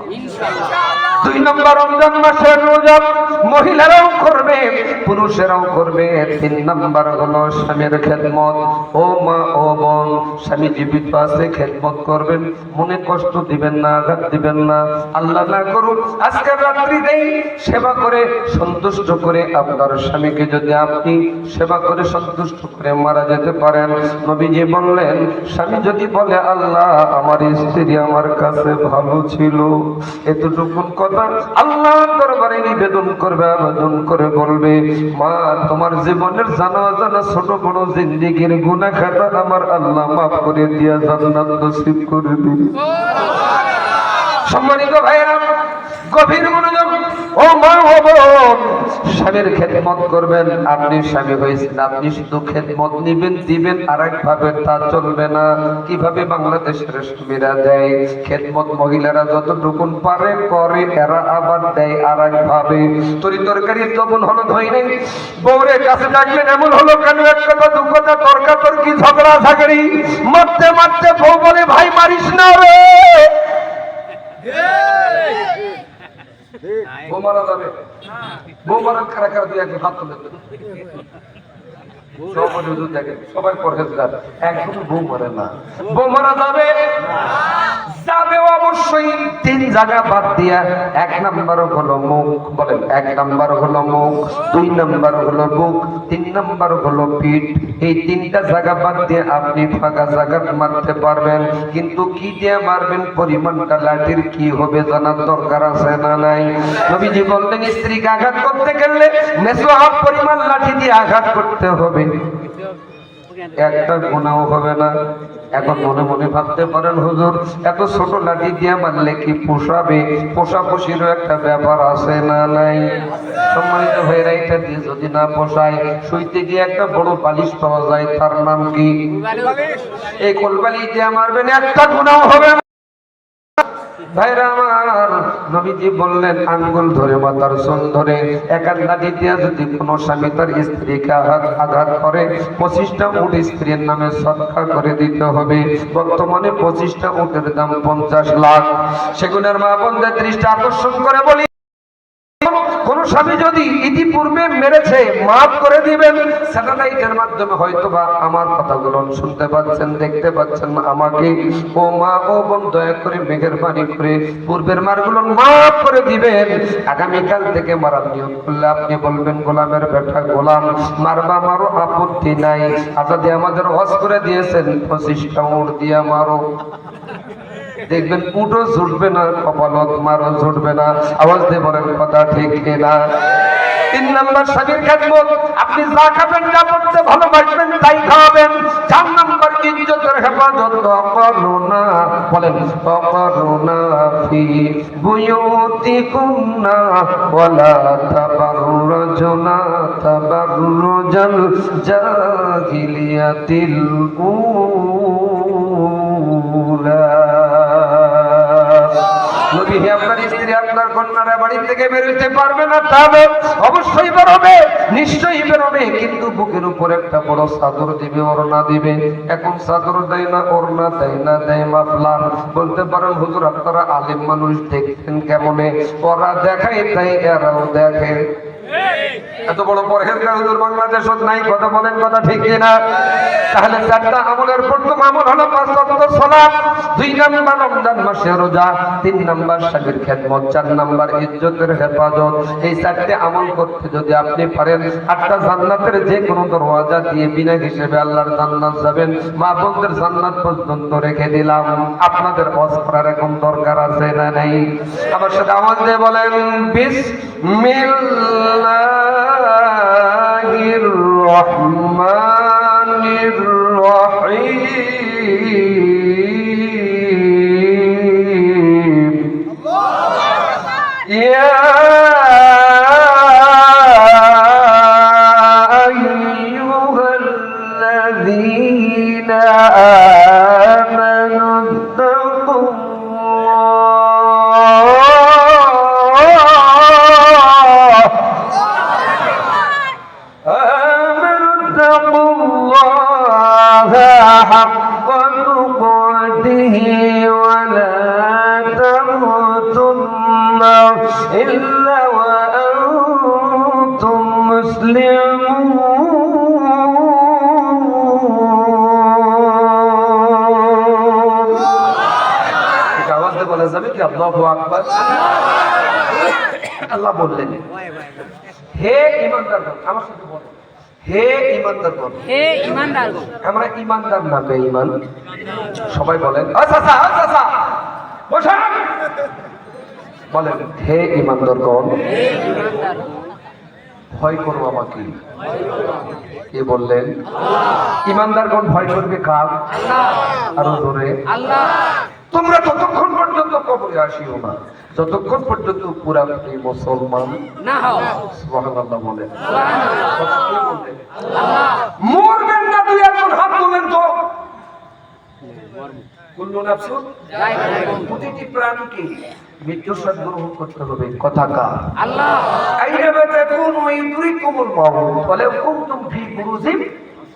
2 নম্বর রমজান মাসের রোজা মহিলারাও করবে, পুরুষেরাও করবে। 3 নম্বর হলো স্বামীর খেদমত। ও মা, ও বোন, স্বামী জীবিত আছে, খেদমত করবেন, মনে কষ্ট দিবেন না, আঘাত দিবেন না। আল্লাহ না করুন আজকের রাত্রিতেই সেবা করে সন্তুষ্ট করে আপনার স্বামীকে যদি আপনি সেবা করে সন্তুষ্ট করে মারা যেতে পারেন, নবীজি বললেন, স্বামী যদি বলে আল্লাহ আমার স্ত্রী আমার কাছে ভালো ছিল, এতটুকুন কথা আল্লাহ দরবারে নিবেদন করবে, আবেদন করে বলবে, মা তোমার জীবনের জানা অজানা ছোট বড় জিন্দেগির গুনাহ খাতা আমার আল্লাহ মাফ করে দিয়া জান্নাত নসিব করে দিবে। সম্মানিত ভাইরা, গভীর মনোযোগ। ও মা, ও বোন, স্বামীর খেদমত করবেন। আপনি স্বামী হয়েছেন, আপনি শুধু খেদমত নিবেন, দিবেন আর একভাবে, তা চলবে না। কিভাবে বাংলাদেশের স্বামীরা দেয় খেদমত? মহিলারা যতটুকুন পারে করে, এরা আবার দেয় আর একভাবে। তরি তরকারির লবণ হলুদ হয় নাই, বউরের কাছে ডাকলেন, এমন হলো কেন? এক কথা 2 কথা তর্কাতর্কি, ঝগড়া ঝাগড়ি, মারতে মারতে বউ বলে, ভাই মারিস না রে। বউ মারা যাবে? বউ মারার কারা কারা 2-1 হাত তুলে দেবে। সবাই হুজুর দেখেন, সবাই পরহেজগার, একদম বউ মারে না। বউ মারা যাবে? যাবে অবশ্যই। 3 জায়গা বাদ দিয়া। 1 নাম্বার হলো মুখ, বলেন 1 নাম্বার হলো মুখ, 2 নাম্বার হলো বুক, 3 নাম্বার হলো পিঠ। এই 3টা জায়গা বাদ দিয়ে আপনি ফাঁকা জায়গা মারতে পারবেন, কিন্তু কি দিয়ে মারবেন, পরিমাণটা লাঠির কি হবে জানার দরকার আছে না নাই? নবীজি বললেন, স্ত্রীকে আঘাত করতে গেলে মেসো হাত পরিমাণ লাঠি দিয়ে আঘাত করতে হবে, একটা গুনাহ হবে না। এখন মনে মনে ভাবতে পারেন, হুজুর এত ছোট লাঠি দিয়ে মারলে কি পোষাবে? পোষাপোষিরও একটা ব্যাপার আছে না নাই? সম্মানিত ভাইরা, এটা দিয়ে যদি না পোষায়, শুইতে গিয়ে একটা বড় বালিশ পাওয়া যায়, তার নাম কি? এই কোলবালিশ দিয়ে মারবেন, একটা গুনাহ হবে না। ভাইরা আমার, নবীজি বললেন আঙ্গুল ধরে মাথার চুল ধরে একান লাঠি দিয়া যদি কোনো স্বামী তার স্ত্রীকে আঘাত করে 25টা উট স্ত্রীর নামে সদকা করে দিতে হবে। বর্তমানে 25টা উটের দাম 50 লাখ। সেগুনের মা বোনদের দৃষ্টি আকর্ষণ করে বলি, কোন স্বামী যদি ইতিপূর্বে মেরেছে মাফ করে দিবেন। স্যাটেলাইটের মাধ্যমে হয়তোবা আমার কথাগুলো শুনতে পাচ্ছেন, দেখতে পাচ্ছেন আমাকে। ও মা ও বোন, দয়া করে মেহেরবানি করে পূর্বের মারগুলো মাফ করে দিবেন। আগামীকাল থেকে মারার নিয়ম করলে আপনি বলবেন গোলামের বেটা গোলাম, মারবা মারো, আপত্তি নাই। আজাদি আমাদের হজ করে দিয়েছেন, 25টা উট দিয়া মারো। দেখবেন উঠো ছুটবে না, কপালত মারো ছুটবে না। আওয়াজ দিয়ে বলেন কথা ঠিক কিনা? 3 নাম্বার স্বামীর খেদমত, আপনি যা খাবেন, যা পড়তে ভালোবাসবেন তাই খাওয়াবেন। 4 নাম্বার ইজ্জতের হেফাজত করুনা, বলেন করুনা ফি বুয়ুতিকুন্না ওয়ালা তাবাররুজনা তাবাররুজাল জাহিলিয়াতিল উলা। নবী, আপনার স্ত্রী আপনার কন্যারা বাড়ি থেকে বেরোতে পারবে না, তবে অবশ্যই বেরোবে, নিশ্চয়ই বেরোবে, কিন্তু বুকের উপর একটা বড় চাদর দিবে, ওড়না দিবে। এখন চাদর দেয় না, ওড়না দেয় না, দেয় মাফলার। বলতে পারেন হুজুর আপনারা আলেম মানুষ, দেখতেন কেমনে? ওরা দেখায় তাই এরাও দেখে। এত বড় পরহেজগার হুজুর বাংলাদেশত নাই, কথা বলেন কথা ঠিক কিনা? তাহলে 4টা আমলের প্রথম আমল হলো 5 ওয়াক্ত সালাত, 2 নাম্বার রমজান মাসে রোজা, 3 নাম্বার স্বামীর খেদমত, 4 নাম্বার ইজ্জতের হেফাজত। এই 4টে আমল করতে যদি আপনি পারেন, 8টা জান্নাতের যে কোনো দরওয়াজা দিয়ে বিনা হিসেবে আল্লাহর জান্নাত যাবেন। মা বোনদের জান্নাত পর্যন্ত রেখে দিলাম। আপনাদের হজ করার এখন দরকার আছে না নাই? আমার সাথে আওয়াজ দিয়ে বলেন বিসমিল্লাহির রহমানির রহিম। ইয়া আইয়ুহাল্লাযীনা আমানু حق تقاته ولا تموتن إلا وأنتم مسلمون। আওয়াজ দিয়ে বলা যাবে কি আল্লাহু আকবার? আল্লাহ বললেন, হে ঈমানদারগণ, আমার সাথে বলেন, হে ঈমানদারগণ। হে ঈমানদারগণ। আমরা ঈমানদার না বেঈমান? সবাই বলেন আচ্ছা আচ্ছা আচ্ছা বসেন, বলেন হে ঈমানদারগণ। হে ঈমানদারগণ। ভয় করো আমাকে। কে বললেন? ঈমানদারগণ ভয় করবে কার? আল্লাহ। আরো জোরে। আল্লাহ। তোমরা ততক্ষণ পর্যন্ত কবরে আসিও না যতক্ষণ পর্যন্ত পুরাপুরি মুসলমান না হও। সুবহানাল্লাহ বলেন। আল্লাহ। মরবেন না? 2-1 হাত তোলেন তো। কুল্লু নাফসুন যায়িকাতুল প্রতিটি প্রাণীকে মৃত্যুর স্বাদ গ্রহণ করতে হবে। কথা কার? আল্লাহ। আইনামা তাকুনু ইউদরিকুমুল মাউত ওয়ালাউ কুনতুম ফি বুরুজিন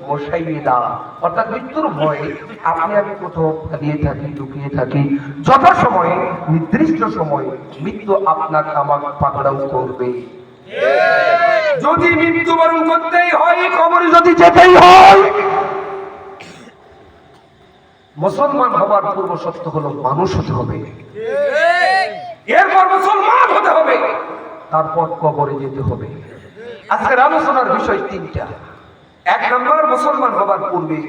মুশাইয়্যিদা। অর্থাৎ মৃত্যুর ভয়ে আপনি আমি কোথাও পালিয়ে থাকি, লুকিয়ে থাকি, যথাসময়ে নির্দিষ্ট সময়ে মৃত্যু আপনাকে আমাকে পাকড়াও করবে। যদি মৃত্যুবরণ করতেই হয়, কবরে যদি যেতেই হয়, মুসলমান হবার পূর্ব শর্ত হলো মানুষ হতে হবে, এরপর মুসলমান হতে হবে, তারপর কবরে যেতে হবে। আজকের আলোচনার বিষয় 3টা। 1 নম্বর মুসলমান হবার পূর্বে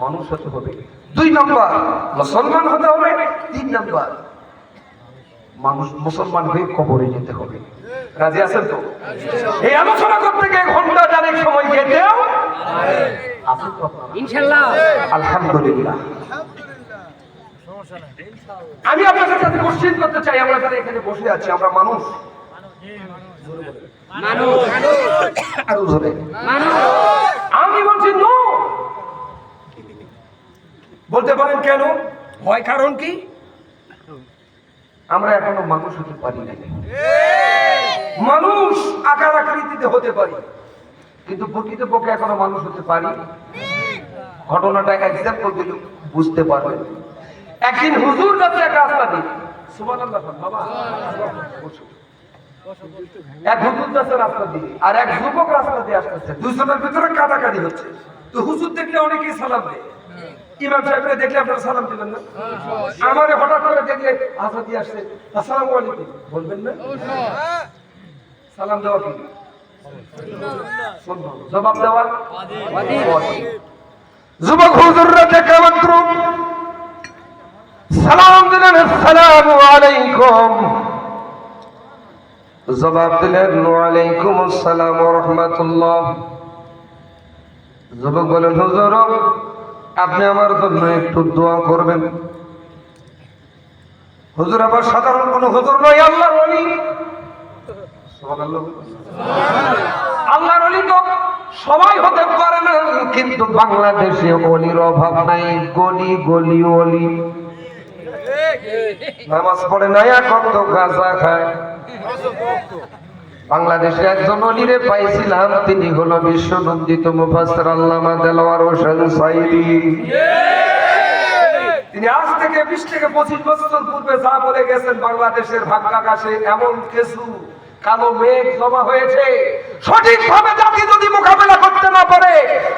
মানুষ হতে হবে, 2 নম্বর মুসলমান হতে হবে, 3 নম্বর মানুষ মুসলমান হয়ে কবরে যেতে হবে। রাজি আছেন তো? এই আলোচনা করতে গিয়ে ঘন্টা জানেক সময় যেতেও আছেন তো আপনারা? ইনশাআল্লাহ। আলহামদুলিল্লাহ। আমি আপনাদের সাথে কোশ্চেন করতে চাই, আমরা যারা এখানে বসে আছি আমরা মানুষ? মানুষ। আরো জোরে। মানুষ। আমি বলছি নো। বলতে পারেন কেন? হয় কারণ কি? আমরা এখনো মানুষ হতে পারি না। মানুষ আকার আকৃতিতে হতে পারি, কিন্তু প্রকৃতপক্ষে এখনো মানুষ হতে পারি। ঘটনাটা এক্সাম্পল দিলে বুঝতে পারবেন। একদিন হুজুর যাচ্ছে এক রাস্তা দিয়ে, সুবহানাল্লাহ বাবা, এক হুজুর যাচ্ছে রাস্তা দিয়ে আর এক যুবক রাস্তা দিয়ে আসতেছে, দুজনের ভিতরে কাটাকাটি হচ্ছে। তো হুজুর দেখলে অনেকেই সালাম দেয়, ইমাম সাহেবরে দেখলে আপনারা সালাম দিবেন না? আমারে হঠাৎ করে দেখলে আসাদি আসছে, আসসালামু আলাইকুম বলবেন না? সালাম দেওয়া কি শুনবো, জবাব দেওয়া ওয়াজিব। যুবক হুজুররা দেখা মাত্র সালাম দিলেন, আসসালামু আলাইকুম। জবাব দিলেন, ওয়ালাইকুম আসসালাম ওয়া রাহমাতুল্লাহ। যুবক বলেন, হুজুর আপনি আমার জন্য একটু দোয়া করবেন। হুজুর আবার সাধারণ কোন হুজুর নয়, আল্লাহর ওলি। সুবহানাল্লাহ। আল্লাহর ওলি তো সবাই হতে পারে না, কিন্তু বাংলাদেশে ওলির অভাব নাই। গলি গলি ওলি, নামাজ পড়ে না, এখন তো গাঁজা খায়। বাংলাদেশে একজন ওলিরে পাইছিলাম, তিনি হলো বিশ্বনন্দিত মুফাসসির আল্লামা দেলোয়ার হোসেন সাইদি। তিনি আজ থেকে 20 থেকে 25 বছর পূর্বে যা বলে গেছেন, বাংলাদেশের ভাগ্যাকাশে এমন কিছু কালো মেঘ জমা হয়েছে, সঠিকভাবে জাতি যদি মোকাবেলা করতে না পারে,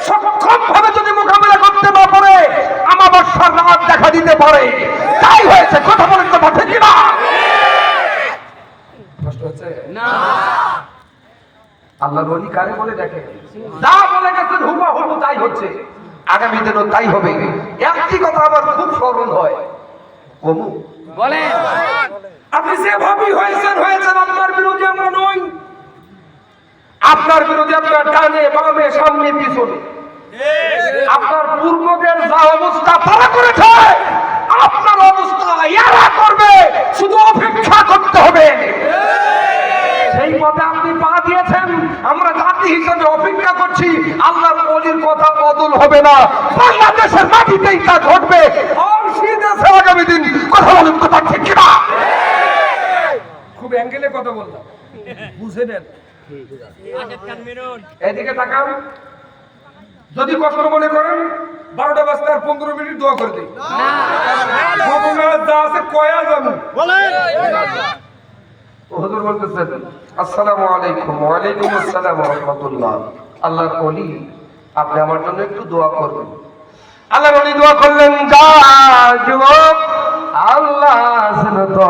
সক্ষম ভাবে যদি মোকাবেলা করতে না পারে, আমাবস্যার রাত দেখা দিতে পারে। তাই হয়েছে, কথা বলেন, কথা ঠিক কিনা? কষ্ট হচ্ছে না, আল্লাহর ওলি কারে বলে দেখে, যা বলে গেছেন হুবহু তাই হচ্ছে, আগামী দিনও তাই হবে। একটি কথা আবার খুব স্মরণ হয়। কমু বলেন। আপনি যেভাবেই হয়েছেন, আপনার বিরোধী আমরা নই। আপনার বিরোধী আপনার ডানে বামে সামনে পিছনে, আপনার পূর্বদের যা অবস্থা তারা করেছে, আপনার অবস্থা এরা করবে, শুধু অপেক্ষা করতে হবে। সেই পথে আপনি পা দিয়েছেন, আমরা জাতি হিসেবে অপেক্ষা করছি। আল্লাহর ওলির কথা বদল হবে না, বাংলাদেশের মাটিতেই তা ঘটবে। আগামী দিন, কথা বলুন, কথা ঠিক কিনা? খুব অ্যাঙ্গেলে কথা বললাম, বুঝে নেন। এদিকে তাকান, যদি কষ্ট মনে করেন 12টা বাজতে আর 15 মিনিট দোয়া করে দিই। যা আছে কয়া যাবো হুজুর বলতেছেন, আসসালামু আলাইকুম। ওয়ালাইকুম আসসালাম ওয়া রাহমাতুল্লাহ। আল্লাহর ওলি, আপনি আমার জন্য একটু দোয়া করবেন। আল্লাহর ওলি দোয়া করলেন, যা যুবক, আল্লাহ আছেন তো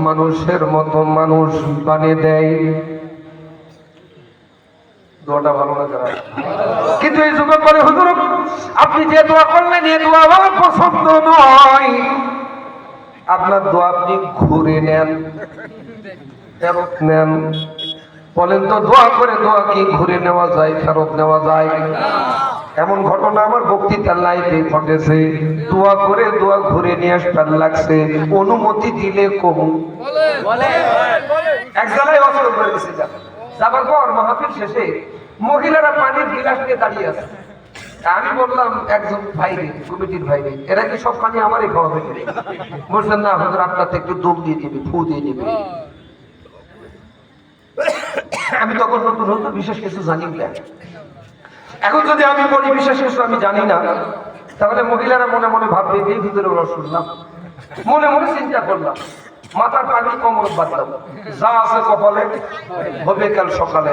মানুষের মতো মানুষ বানিয়ে দেয়। দোয়াটা ভালো না যারা, কিন্তু এই যুবক বলে, হুজুর আপনি যে দোয়া করলেন এই দোয়া আমার পছন্দ নয়। আপনার দোয়া আপনি ঘুরে নেন, ফেরত নেন। বলেন তো, দোয়া করে দোয়া কি ঘুরে নেওয়া যায়, ফেরত নেওয়া যায়? এমন ঘটনা আমার বক্তৃতার লাইফে ঘটেছে। দোয়া করে দোয়া ঘুরে নিয়ে আসতে লাগছে, অনুমতি দিলে কমু। বলেন। এক জায়গায় অসর করে দিছে। যাবার পর মাহফিল শেষে মহিলারা পানির গিলাস নিয়ে দাঁড়িয়ে আছে। আমি বললাম একজন ভাইরে, কমিটির ভাইরে, এরা কি সব পানি আমারই খাওয়া হবে? বলছেন না হুজুর, আপনার একটু ডুব দিয়ে দিবি, ফু দিয়ে দিবি। আমি তখন নতুন নতুন বিশেষ কিছু জানি না। এখন যদি আমি বলি বিশেষ কিছু আমি জানি না, তাহলে মহিলারা মনে মনে ভাববে এই ভিতরে ওরা শুনলাম। মনে মনে চিন্তা করলাম, মাথার পাগড়ি কোমর বাঁধলাম, যা আছে কপালে হবে কাল সকালে।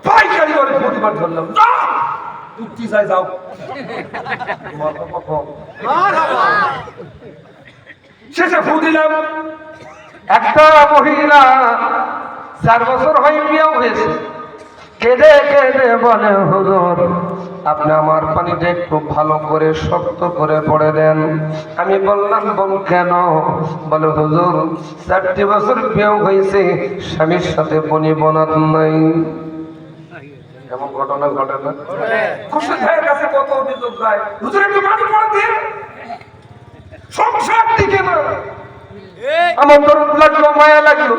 পাইকারি করে প্রতিবার ধরলাম, উঠতে যাই, যাও। শেষে ফু দিলাম। একটা মহিলা 4 বছর হয়ে বিয়ে হয়েছে, কেঁদে কেঁদে বলে, হুজুর আপনি আমার পানিটা একটু ভালো করে শক্ত করে পড়ে দেন। আমি বললাম, বোন কেন? বলে, হুজুর 4টি বছর বিয়ে হয়েছে, স্বামীর সাথে বনি বনাত নাই। এমন ঘটনা ঘটে না? খুশি ভাইয়ের কাছে কত অভিযোগ যায়, হুজুর একটু পানি পড়ে দিয়ে সংসার টিকে না। আমার দরদ লাগলো, মায়া লাগলো।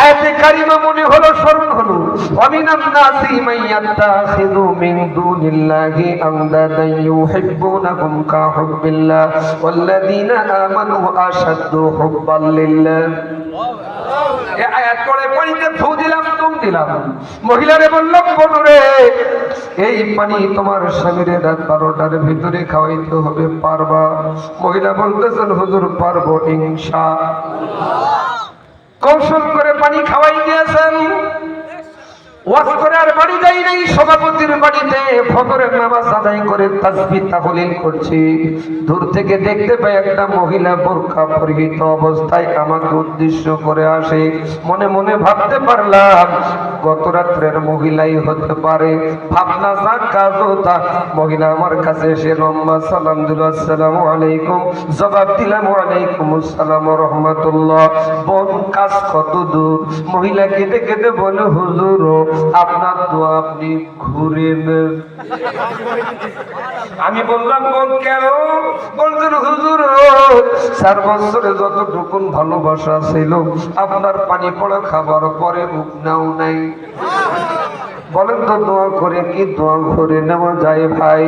আয়াতে কারিমা মনে হলো, স্মরণ হলো, ওয়ামিনান নাসি মাইয়াত্তাখিযু মিন দুনিল্লাহি আনদাদান ইউহিব্বুনাহুম কাহুব্বিল্লাহ ওয়াল্লাযীনা আমানু আশাদ্দু হুব্বান লিল্লাহ। এই আয়াত পড়ে পানিতে ফু দিলাম, তুম দিলাম। মহিলারে বললাম, বনুরে এই পানি তোমার স্বামীর রাত 12টার ভিতরে খাওয়াইতে হবে, পারবা? মহিলা বলতেছেন, হুজুর পারবো ইনশাআল্লাহ। কৌশল করে পানি খাওয়াই দিয়েছেন। ওয়াজ করে আর বাড়ি যাই নাই, সভাপতির বাড়িতে ফজরের নামাজ আদায় করে তাসবিহ তাহলিল করছি। দূর থেকে দেখতে পাই একটা মহিলা বোরকা পরিহিত অবস্থায় আমাকে উদ্দেশ্য করে আসে। মনে মনে ভাবতে পারলাম গত রাত্রের মহিলাই হতে পারে। ভাবনা যা কাজও তা। মহিলা আমার কাছে এসে লম্বা সালাম দিল, আসসালামু আলাইকুম। জবাব দিলাম, ওয়ালাইকুম আসসালাম ওয়া রাহমাতুল্লাহ। বোন, কাজ কত দূর? মহিলা কেঁদে কেঁদে বলে, হুজুর আপনার দোয়া আপনি ঘুরে নেন। আমি বললাম, বোন কেন? বলছেন, হুজুর 4 বছরে যতটুকু ভালোবাসা ছিল আপনার পানি পড়া খাবার পরে মুখ নাও নাই। বলেন তো দোয়া করে কি দোয়া করে নেওয়া যায় ভাই?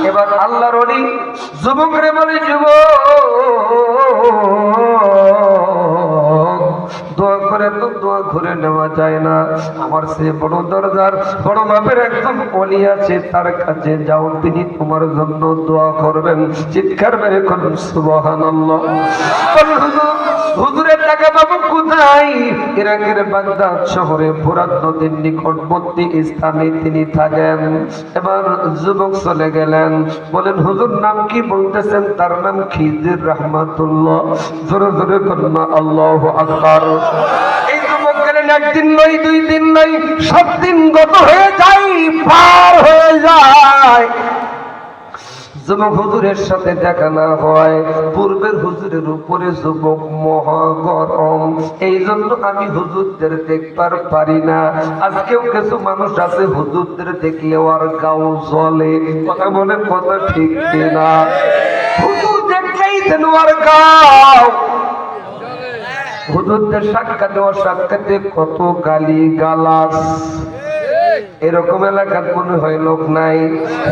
এবার আল্লাহর ওলি যুবকরে বলে, দোয়া করে তো দোয়া ঘুরে নেওয়া যায় না। আমার সে বড় দরজার বড় মাপের একজন ওলি আছে, তার কাছে যাও, তিনি তোমার জন্য দোয়া করবেন। চিৎকার মেরে করুন সুবহানাল্লাহ। হুজুরের টাকা বাবু কোথায়? ইরাকের বাগদাদ শহরে ফোরাত নদীর নিকটবর্তী স্থানে তিনি থাকেন। এবার যুবক চলে গেলেন, বলেন হুজুর নাম কি? বলতেছেন তার নাম খিজির রহমাতুল্লাহ। জোরে জোরে করুন আল্লাহু আকবার। এই যুবক গেলেন, একদিন নয়, 2 দিন নয়, 7 দিন গত হয়ে যায়, পার হয়ে যায়। যুবক হুজুরের সাথে দেখা না হয়। পূর্বের হুজুরের উপরে যুবক মহাগরম, এই জন্য আমি হুজুরদের দেখবার পারি না। আজকেও কিছু মানুষ আছে হুজুরদের দেখলেও আর গাও জ্বলে। কথা বলেন, কথা ঠিক কিনা? হুজুর দেখলেই যেন আর গাও। হুজুরদের সাক্ষাতে অসাক্ষাতে কত গালি গালাস। এরকম এলাকার মনে হয় লোক নাই।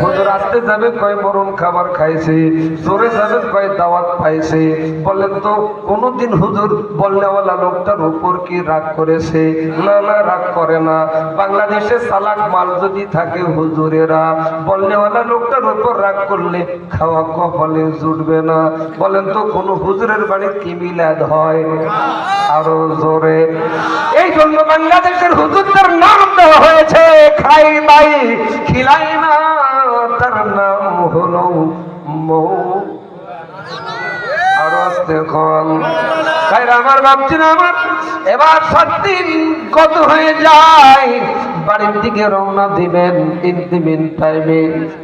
হুজুর আসতে যাবে কয় মরণ খাবার খাইছে, জোরে যাবে কয় দাওয়াত পাইছে। বলেন তো কোনদিন হুজুর বলনেওয়ালা লোকটার উপর কি রাগ করেছে? না না, রাগ করে না। বাংলাদেশে চালাক মাল যদি থাকে হুজুরেরা বলনেওয়ালা লোকটার উপর রাগ করলে খাওয়া কপালে জুটবে না। বলেন তো কোন হুজুরের বাড়ি কি মিলাদ হয়? আরো জোরে। এই জন্য বাংলাদেশের হুজুরদের নাম দেওয়া হয়েছে খাই নাই খিলাই না, তার নাম হলো মৌ। আরো আসতে কম আমার ভাবছি না আমার। এবার 7 দিন কত হয়ে যায়, বাড়ির দিকে রওনা দিবেন। ইন্তিমিন টাইমে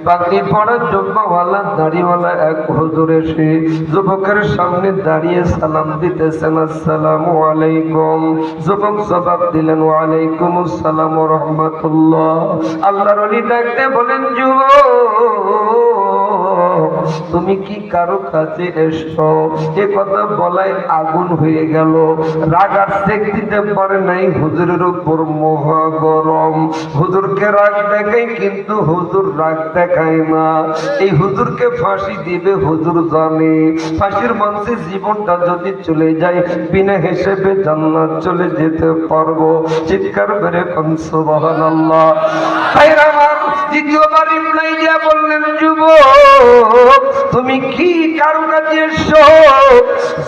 বাকি পড়ার জব্বাওয়ালা দাড়িওয়ালা এক হুজুর এসে যুবকের সামনে দাঁড়িয়ে সালাম দিতেছেন, আসসালামু আলাইকুম। যুবক জবাব দিলেন, ওয়ালাইকুম আসসালাম ওয়া রাহমাতুল্লাহ। আল্লাহর ওলি ডাকতে বলেন, যুবক তুমি কি কারো কাছে এসছো? এ কথা বলায় আগুন হয়ে গেল। রাগ আর সেক দিতে পারে নাই, হুজুরের উপর মহা গরম। হুজুরকে রাগ দেখাই, কিন্তু হুজুর রাগ দেখায় না। এই হুজুরকে ফাঁসি দিবে হুজুর জানে। ফাঁসির মঞ্চে জীবনটা যদি চলে যায়, বিনা হিসেবে জান্নাত চলে যেতে পারবো। চিৎকার করে কোন সুবহানাল্লাহ। ভাইরা আমার, দ্বিতীয়বার রিপ্লাই দিয়া বললেন, যুবক তুমি কি কারো কাছে এসছো?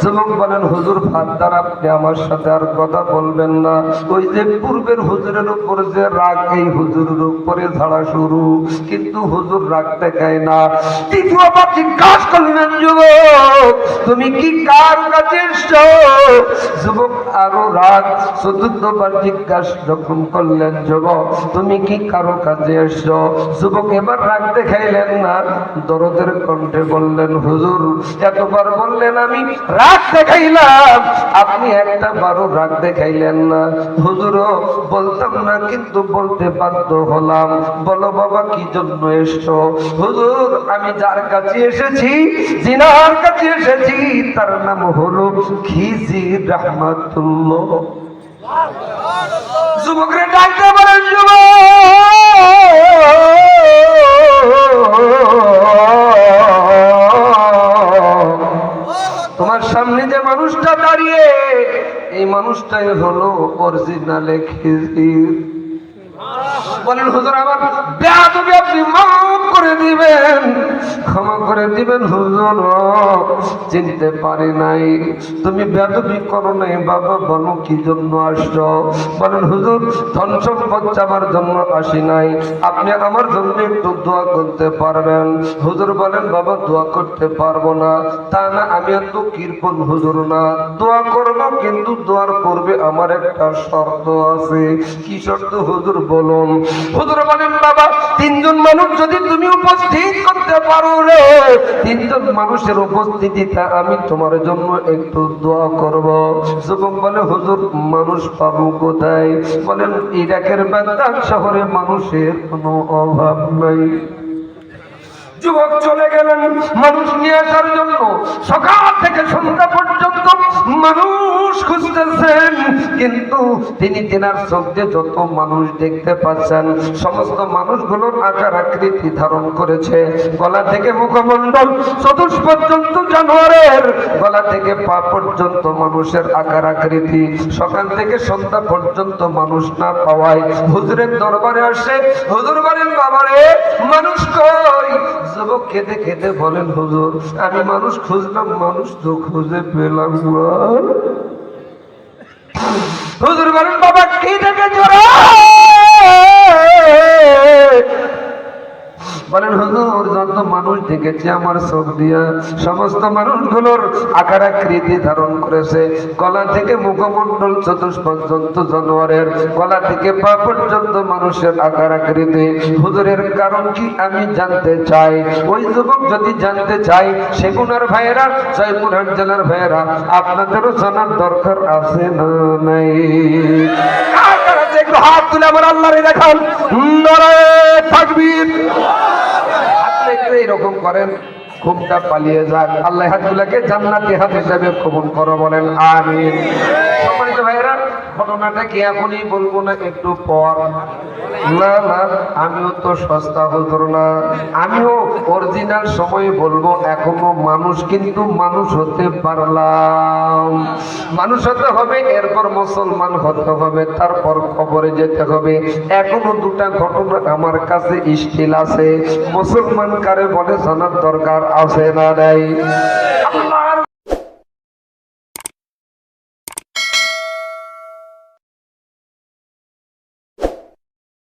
যুবক বলেন, হুজুর ফাদ্দার আপনি আমার সাথে আর কথা বলবেন না। ওই যে পূর্বের হুজুরের উপর যে রাগ, এই হুজুরের উপরে ঝাড়া শুরু, কিন্তু হুজুর রাগ দেখায় না। তৃতীয়বার জিজ্ঞাসা করলেন, যুবক তুমি কি কারো কাছে এসছো? যুবক আরো রাগ। চতুর্থবার জিজ্ঞাসা যখন করলেন, যুবক তুমি কি কারো কাছে এসছো? যুবক এবার রাগ দেখাইলেন না, দরদের কণ্ঠে বললেন, হুজুর এতবার বললেন আমি রাগ দেখাইলাম, আপনি একটা বারও রাগ দেখাইলেন না। হুজুর বলতাম না, কিন্তু বলতে বাধ্য হলাম। বলো বাবা কি জন্য এসছো? হুজুর আমি যার কাছে এসেছি, জিনার কাছে এসেছি, তার নাম হলো খিজির রহমাতুল্লাহ। যুবকরে ডাকতে পারেন, তোমার সামনে যে মানুষটা দাঁড়িয়ে, এই মানুষটাই হলো অরিজিনালে খিজির। বলেন হুজুর আমার বেয়াদবি আপনি মাফ করে দিবেন, ক্ষমা করে দিবেন হুজুর, চিনতে পারি নাই। তুমি বেয়াদবি করো নাই বাবা, বলো কি জন্য আসছো? বলেন হুজুর ধন সম্পদ চাবার জন্য আসি নাই, আপনি আমার জন্য একটু দোয়া করতে পারবেন? হুজুর বলেন বাবা দোয়া করতে পারবো না, তা না আমি এত কৃপণ হুজুর না, দোয়া করবো, কিন্তু দোয়ার পূর্বে আমার একটা শর্ত আছে। কি শর্ত হুজুর বলুন? হুজুর বলেন বাবা তিনজন মানুষ যদি তুমি উপস্থিত করতে পারো রে, তিনজন মানুষের উপস্থিতিতে আমি তোমার জন্য একটু দোয়া করব। যুবক বলে হুজুর মানুষ পাবো কোথায়? বলেন ইরাকের বাগদাদ শহরে মানুষের কোনো অভাব নাই। যুবক চলে গেলেন মানুষ নিয়ে আসার জন্য। সকাল থেকে সন্ধ্যা পর্যন্ত মানুষ খুঁজতেছেন, কিন্তু তিনি তেনার চোখ দিয়ে যত মানুষ দেখতে পাচ্ছেন সমস্ত মানুষগুলোর আকার আকৃতি ধারণ করেছে। গলা থেকে মুখমণ্ডল চতুষ পর্যন্ত জানোয়ারের, গলা থেকে পা পর্যন্ত মানুষের আকার আকৃতি। সকাল থেকে সন্ধ্যা পর্যন্ত মানুষ না পাওয়ায় হুজুরের দরবারে আসে। হুজুর বলেন বাবারে মানুষ কই? যুবক খেতে খেতে বলেন হুজুর আমি মানুষ খুঁজলাম, মানুষ তো খুঁজে পেলাম না। হুজুর বলেন বাবা কি দেখে জোরে? বলেন হুজুর যত মানুষ দেখেছি আমার চোখ দিয়া সমস্ত মানুষগুলোর আকার আকৃতি ধারণ করেছে। গলা থেকে মুখমণ্ডল চতুষ পর্যন্ত জানোয়ারের, গলা থেকে পা পর্যন্ত মানুষের আকার আকৃতি। হুজুরের কারণ কি আমি জানতে চাই। ওই যুবক যদি জানতে চাই, সেগুনার ভাইয়েরা, জয়পুরহাট জেলার ভাইয়েরা, আপনাদেরও জানার দরকার আছে না নাই? একটু হাত তুলে আমার আল্লাহরে দেখান, নারায়ে তাকবীর। এরকম করেন ঘুমটা পালিয়ে যাক। আল্লাহ হাতগুলাকে জান্নাতি হাত হিসাবে কবুল করো, বলেন আমিন। সম্মানিত ভাইয়েরা ঘটনাটা কি এখনই বলবো না একটু পর? না না আমিও তো সস্তা হুজুর না, আমিও অরিজিনাল সময় বলবো। এখনো মানুষ, কিন্তু মানুষ হতে পারলাম। মানুষ হতে হবে, এরপর মুসলমান হতে হবে, তারপর কবরে যেতে হবে। এখনো দুটা ঘটনা আমার কাছে স্টিল আছে। মুসলমান কারে বলে জানার দরকার আছে না নাই? আল্লাহ